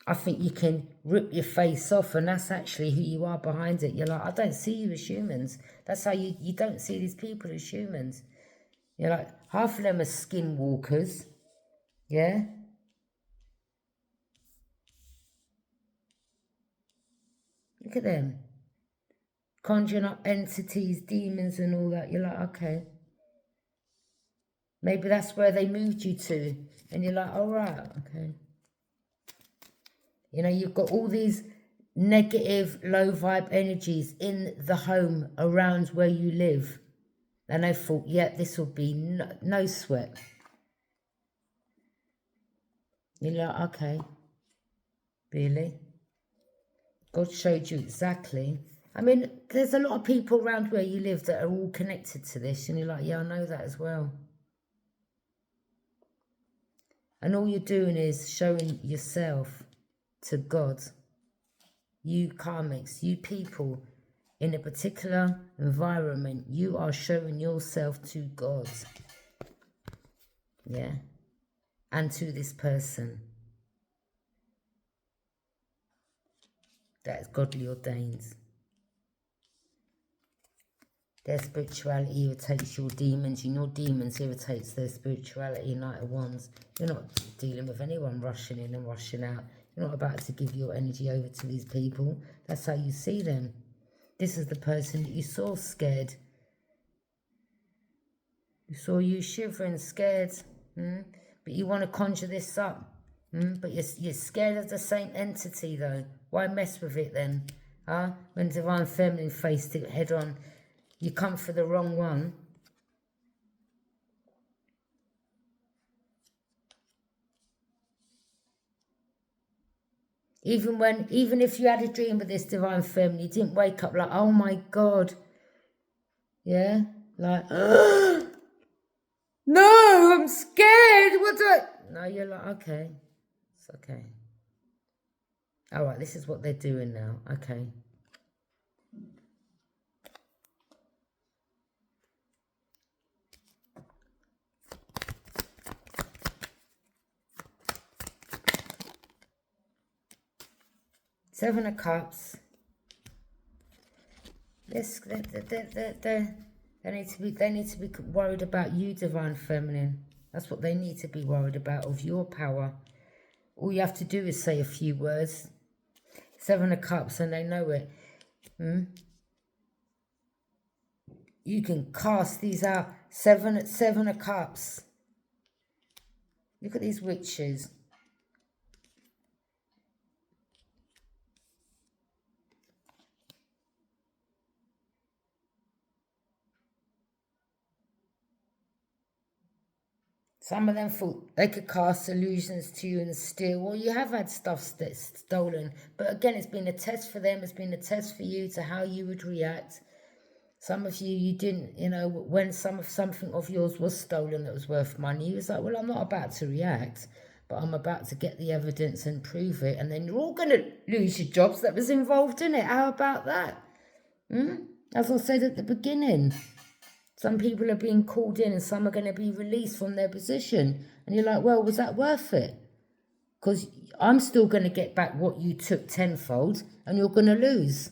I think you can rip your face off, and that's actually who you are behind it. You're like, I don't see you as humans. That's how you don't see these people as humans. You're like, half of them are skinwalkers. Yeah? Look at them. Conjuring up entities, demons and all that. You're like, okay. Maybe that's where they moved you to. And you're like, all right, okay. You know, you've got all these negative, low vibe energies in the home around where you live. And I thought, yeah, this will be no sweat. You're like, okay. Really? God showed you exactly. I mean, there's a lot of people around where you live that are all connected to this. And you're like, yeah, I know that as well. And all you're doing is showing yourself to God. You karmics, you people in a particular environment, you are showing yourself to God. Yeah. And to this person that is godly ordained. Their spirituality irritates your demons, and your demons irritates their spirituality. Knight of Wands. You're not dealing with anyone rushing in and rushing out. You're not about to give your energy over to these people. That's how you see them. This is the person that you saw scared. You saw you shivering, scared. But you want to conjure this up. But you're scared of the same entity, though. Why mess with it, then? When Divine Feminine faced it head on, you come for the wrong one. Even if you had a dream with this Divine Feminine, you didn't wake up like, oh my God. Yeah? Like, no, I'm scared. What do I... No, you're like, okay. It's okay. All right, this is what they're doing now. Okay. Seven of Cups. They need to be worried about you, Divine Feminine. That's what they need to be worried about, of your power. All you have to do is say a few words. Seven of Cups, and they know it. You can cast these out. Seven of Cups. Look at these witches. Some of them thought they could cast illusions to you and steal. Well, you have had stuff that's stolen. But again, it's been a test for them. It's been a test for you to how you would react. Some of you didn't, when something of yours was stolen that was worth money, you was like, well, I'm not about to react, but I'm about to get the evidence and prove it. And then you're all going to lose your jobs that was involved in it. How about that? As I said at the beginning. Some people are being called in and some are going to be released from their position. And you're like, well, was that worth it? Because I'm still going to get back what you took tenfold and you're going to lose.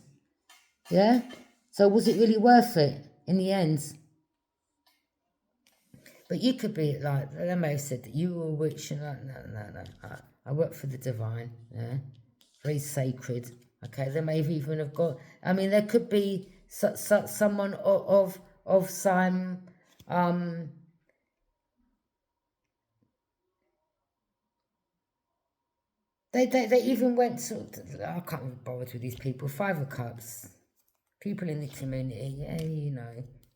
Yeah? So was it really worth it in the end? But you could be like, they may have said that you were a witch. And like, no. I work for the divine. Yeah? Very sacred. Okay? They may even have got, I mean, there could be someone of some they even went to, I can't be bothered with these people. Five of Cups, people in the community. Yeah,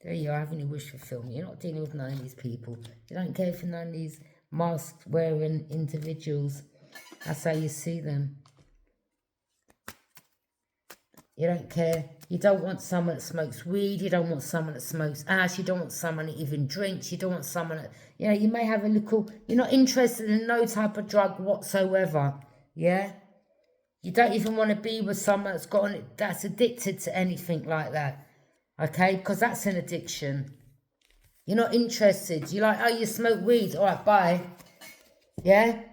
there you are, having your wish fulfillment. You're not dealing with none of these people. You don't care for none of these mask wearing individuals. That's how you see them. You don't care. You don't want someone that smokes weed. You don't want someone that smokes ash. You don't want someone that even drinks. You don't want someone that, you may have a little, you're not interested in no type of drug whatsoever. Yeah? You don't even want to be with someone that's addicted to anything like that. Okay? Because that's an addiction. You're not interested. You're like, oh, you smoke weed. All right, bye. Yeah?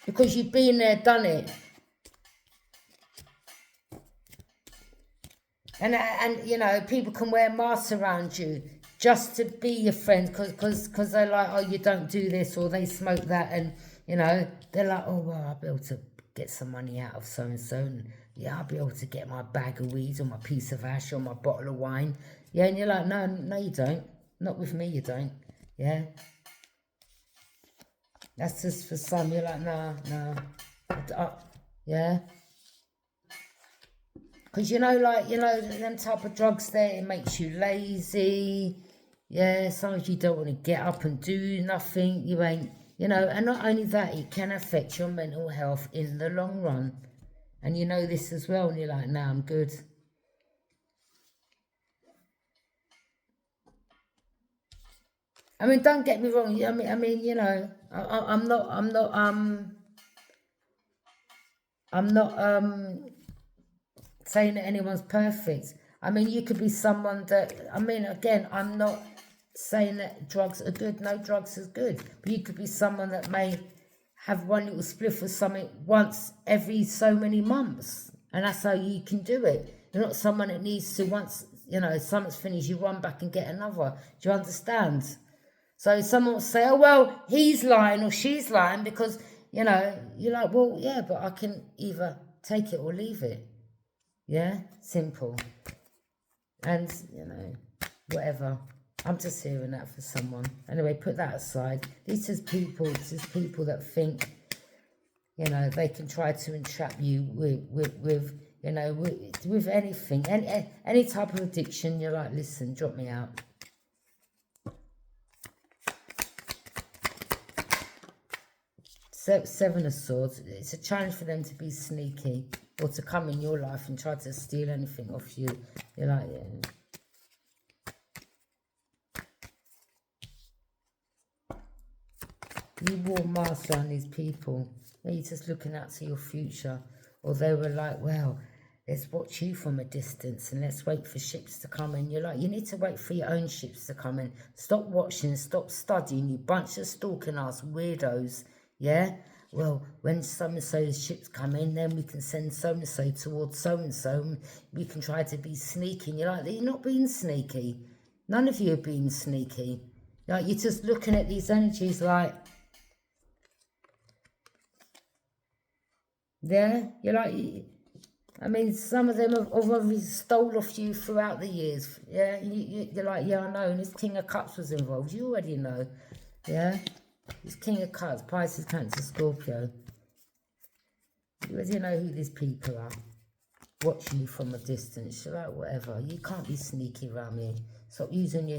Because you've been there, done it. And people can wear masks around you just to be your friend because they're like, oh, you don't do this, or they smoke that, and they're like, oh, well, I'll be able to get some money out of so-and-so, and yeah, I'll be able to get my bag of weed or my piece of ash or my bottle of wine. Yeah, and you're like, no, you don't. Not with me, you don't. Yeah. That's just for some. You're like, no. Yeah. Because, them type of drugs there, it makes you lazy. Yeah, some of you don't want to get up and do nothing. You ain't, and not only that, it can affect your mental health in the long run. And you know this as well, and you're like, nah, I'm good. I mean, don't get me wrong. I'm I'm not saying that anyone's perfect. I mean, you could be someone that, I mean, again, I'm not saying that drugs are good. No, drugs is good. But you could be someone that may have one little spliff or something once every so many months. And that's how you can do it. You're not someone that needs to, once, you know, something's finished, you run back and get another. Do you understand? So someone will say, oh, well, he's lying or she's lying because, you know, you're like, well, yeah, but I can either take it or leave it. Yeah, simple. And, you know, whatever. I'm just hearing that for someone. Anyway, put that aside. This is people that think, you know, they can try to entrap you with you know, with anything. Any type of addiction, you're like, listen, drop me out. Seven of Swords. It's a challenge for them to be sneaky or to come in your life and try to steal anything off you. You're like, yeah. You wore masks on these people. You're just looking out to your future. Or they were like, well, let's watch you from a distance and let's wait for ships to come in. You're like, you need to wait for your own ships to come in. Stop watching, stop studying, you bunch of stalking ass weirdos. Yeah? Well, when so-and-so's ships come in, then we can send so-and-so towards so-and-so. We can try to be sneaky. And you're like, you're not being sneaky. None of you are being sneaky. Like, you're just looking at these energies like, yeah, you're like, I mean, some of them have obviously stole off you throughout the years. Yeah, you're like, yeah, I know. And this King of Cups was involved. You already know. Yeah, this King of Cups, Pisces, Cancer, Scorpio. You already know who these people are. Watching you from a distance. You're like, whatever. You can't be sneaky around me. Stop using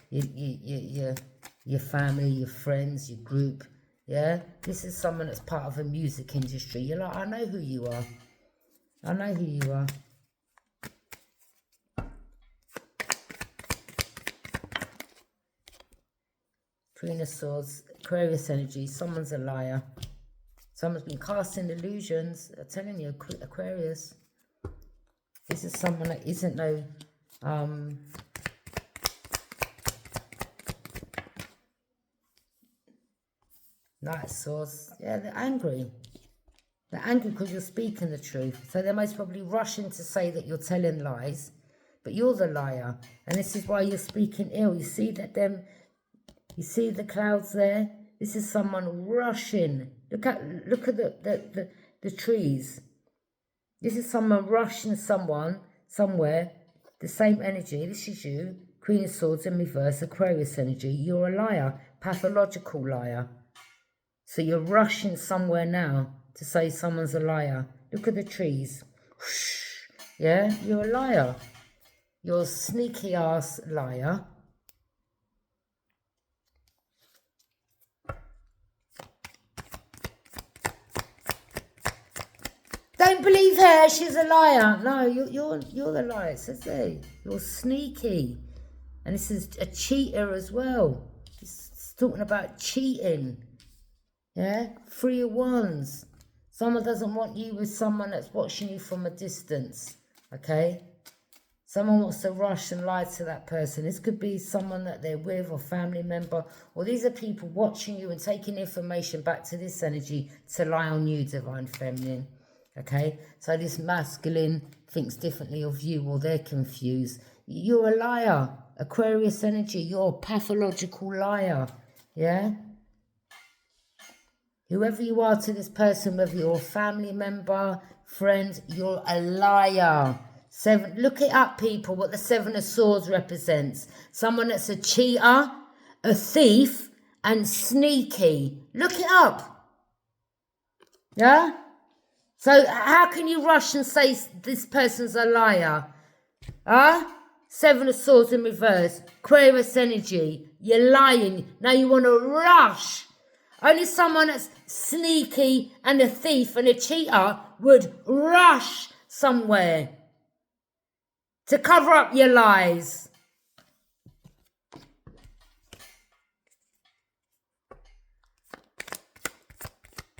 your family, your friends, your group. Yeah, this is someone that's part of a music industry. You're like, I know who you are. I know who you are. Queen of Swords, Aquarius energy. Someone's a liar. Someone's been casting illusions. I'm telling you, Aquarius. This is someone that isn't no... Knight of Swords. Yeah, they're angry. They're angry because you're speaking the truth. So they're most probably rushing to say that you're telling lies. But you're the liar. And this is why you're speaking ill. You see that you see the clouds there? This is someone rushing. Look at the trees. This is someone rushing someone somewhere. The same energy. This is you. Queen of Swords in reverse. Aquarius energy. You're a liar. Pathological liar. So you're rushing somewhere now to say someone's a liar. Look at the trees. Yeah, you're a liar. You're a sneaky ass liar. Don't believe her, she's a liar. No, you're the liar, it says there. You're sneaky. And this is a cheater as well. It's talking about cheating. Yeah, 3 of Wands. Someone doesn't want you with someone that's watching you from a distance. Okay? Someone wants to rush and lie to that person. This could be someone that they're with or family member. Or these are people watching you and taking information back to this energy to lie on you, Divine Feminine. Okay? So this masculine thinks differently of you or they're confused. You're a liar. Aquarius energy. You're a pathological liar. Yeah? Whoever you are to this person, whether you're a family member, friend, you're a liar. Look it up, people, what the Seven of Swords represents. Someone that's a cheater, a thief, and sneaky. Look it up. Yeah? So how can you rush and say this person's a liar? Huh? Seven of Swords in reverse. Aquarius energy. You're lying. Now you want to rush. Only someone that's sneaky and a thief and a cheater would rush somewhere to cover up your lies.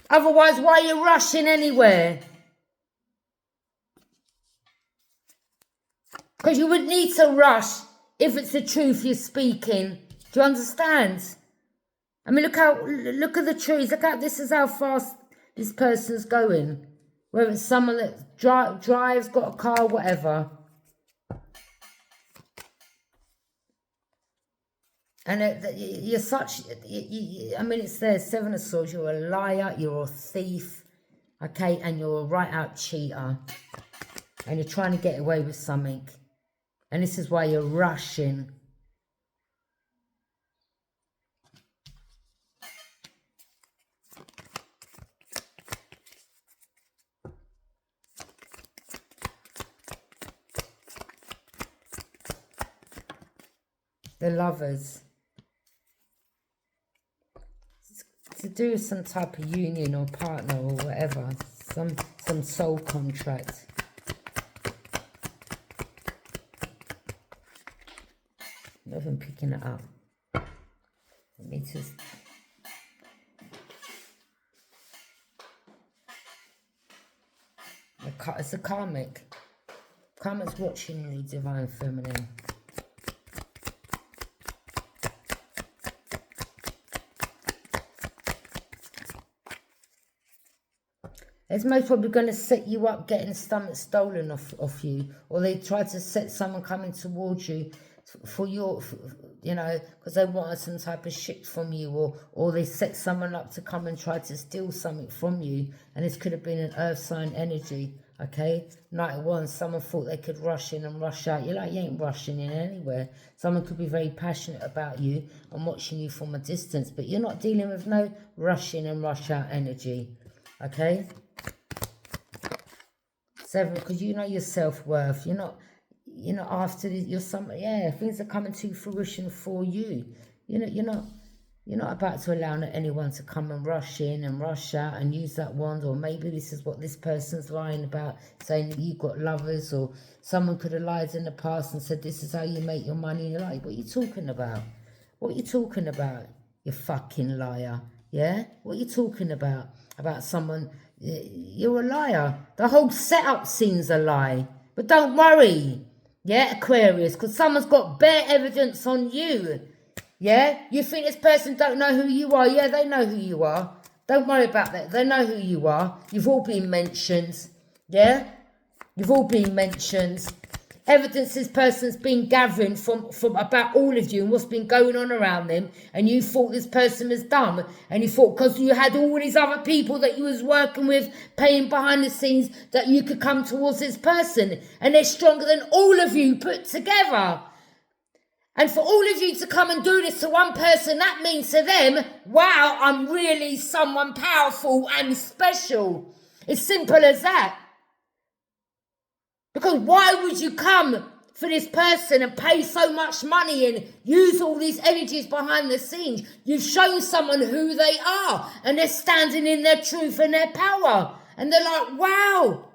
Otherwise, why are you rushing anywhere? Because you wouldn't need to rush if it's the truth you're speaking. Do you understand? I mean, look at the trees. This is how fast this person's going. Whether it's someone that drives, got a car, whatever. And you're such, I mean, it's there, Seven of Swords. You're a liar, you're a thief, okay? And you're a right-out cheater. And you're trying to get away with something. And this is why you're rushing. The Lovers. To do some type of union or partner or whatever. Some soul contract. Not even picking it up. Let me just... It's a karmic. Karmic's watching you, Divine Feminine. It's most probably going to set you up getting stomach stolen off you. Or they try to set someone coming towards you for your, you know, because they wanted some type of shit from you. Or they set someone up to come and try to steal something from you. And this could have been an earth sign energy, okay? Night one, someone thought they could rush in and rush out. You're like, you ain't rushing in anywhere. Someone could be very passionate about you and watching you from a distance. But you're not dealing with no rush in and rush out energy, okay? Seven, because you know your self-worth. You're not after this. You're things are coming to fruition for you. You're not about to allow anyone to come and rush in and rush out and use that wand. Or maybe this is what this person's lying about, saying that you've got lovers, or someone could have lied in the past and said this is how you make your money. And you're like, what are you talking about? What are you talking about, you fucking liar? Yeah? What are you talking about? About someone... You're a liar. The whole setup seems a lie. But don't worry, yeah, Aquarius, because someone's got bare evidence on you. Yeah? You think this person don't know who you are? Yeah, they know who you are. Don't worry about that. They know who you are. You've all been mentioned. Yeah? You've all been mentioned. Evidence this person's been gathering from about all of you and what's been going on around them, and you thought this person was dumb, and you thought because you had all these other people that you was working with paying behind the scenes that you could come towards this person, and they're stronger than all of you put together. And for all of you to come and do this to one person, that means to them, wow, I'm really someone powerful and special. It's simple as that. Because why would you come for this person and pay so much money and use all these energies behind the scenes? You've shown someone who they are, and they're standing in their truth and their power. And they're like, wow,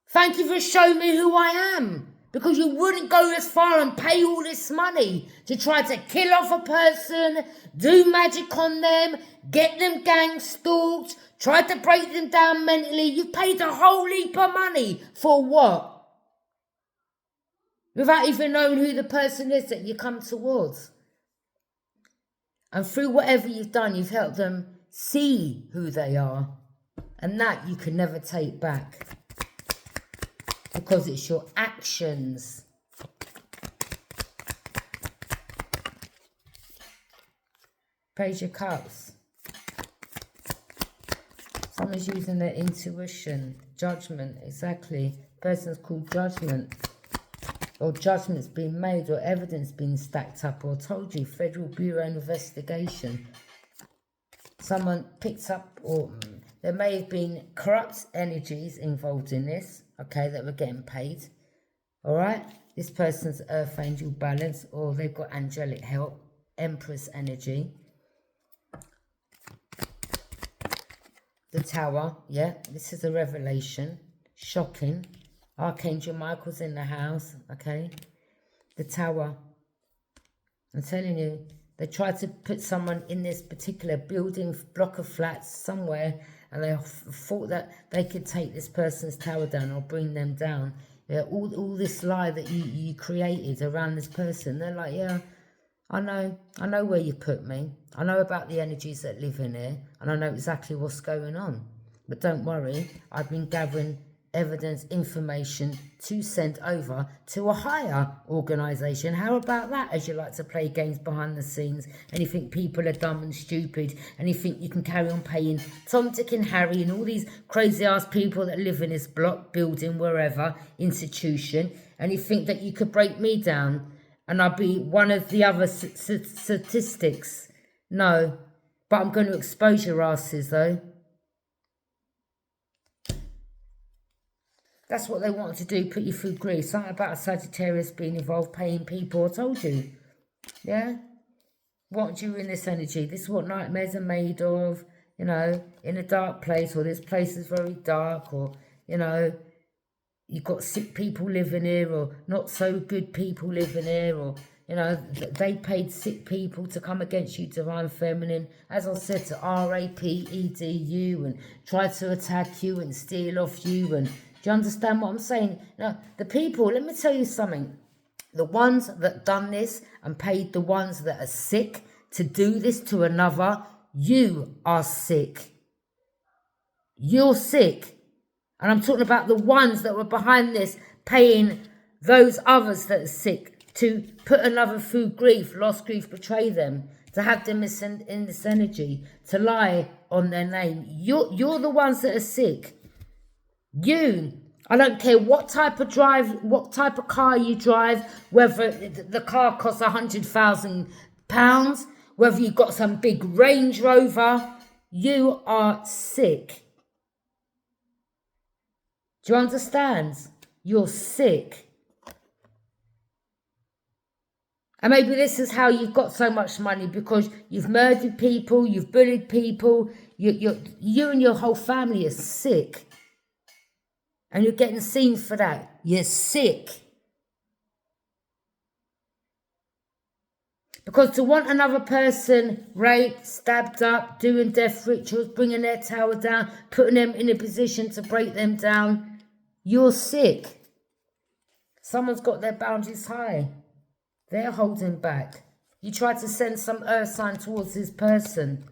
thank you for showing me who I am. Because you wouldn't go this far and pay all this money to try to kill off a person, do magic on them, get them gang stalked, try to break them down mentally. You've paid a whole heap of money for what? Without even knowing who the person is that you come towards. And through whatever you've done, you've helped them see who they are. And that you can never take back. Because it's your actions. Page of Cups. Someone's using their intuition. Judgment, exactly. Person's called judgment. Or judgment's been made, or evidence been stacked up, or told you, Federal Bureau Investigation. Someone picked up, or there may have been corrupt energies involved in this, okay, that were getting paid. All right? This person's Earth Angel balance, or they've got angelic help, Empress energy. The Tower, yeah, this is a revelation. Shocking. Archangel Michael's in the house, okay. The Tower. I'm telling you, they tried to put someone in this particular building, block of flats somewhere, and they thought that they could take this person's tower down or bring them down. Yeah, all this lie that you created around this person, they're like, yeah, I know where you put me. I know about the energies that live in here, and I know exactly what's going on. But don't worry, I've been gathering evidence, information to send over to a higher organisation. How about that, as you like to play games behind the scenes, and you think people are dumb and stupid, and you think you can carry on paying Tom, Dick and Harry and all these crazy ass people that live in this block, building, wherever, institution, and you think that you could break me down and I'll be one of the other statistics. No, but I'm going to expose your asses though. That's what they wanted to do, put you through grief. Something about a Sagittarius being involved, paying people. I told you. Yeah? Want you in this energy. This is what nightmares are made of. You know, in a dark place, or this place is very dark, or, you know, you've got sick people living here, or not so good people living here, or, you know, they paid sick people to come against you, Divine Feminine, as I said, to RAPED you, and try to attack you and steal off you. And do you understand what I'm saying? Now, the people, let me tell you something. The ones that done this and paid the ones that are sick to do this to another, you are sick. You're sick. And I'm talking about the ones that were behind this, paying those others that are sick to put another through grief, lost grief, betray them, to have them in this energy, to lie on their name. You're the ones that are sick. I don't care what type of car you drive, whether the car costs £100,000, whether you've got some big Range Rover, you are sick. Do you understand? You're sick. And maybe this is how you've got so much money, because you've murdered people, you've bullied people, you and your whole family are sick. And you're getting seen for that. You're sick. Because to want another person raped, stabbed up, doing death rituals, bringing their tower down, putting them in a position to break them down, you're sick. Someone's got their boundaries high. They're holding back. You try to send some earth sign towards this person.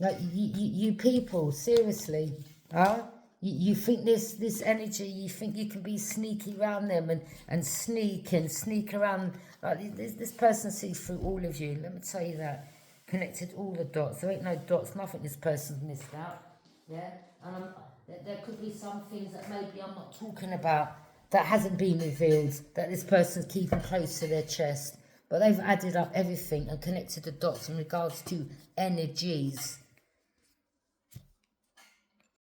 Like, you people, seriously, huh? You think this energy, you think you can be sneaky around them and sneak around. Like, this person sees through all of you. Let me tell you that. Connected all the dots. There ain't no dots. Nothing this person's missed out. Yeah? And there could be some things that maybe I'm not talking about that hasn't been revealed, that this person's keeping close to their chest. But they've added up everything and connected the dots in regards to energies.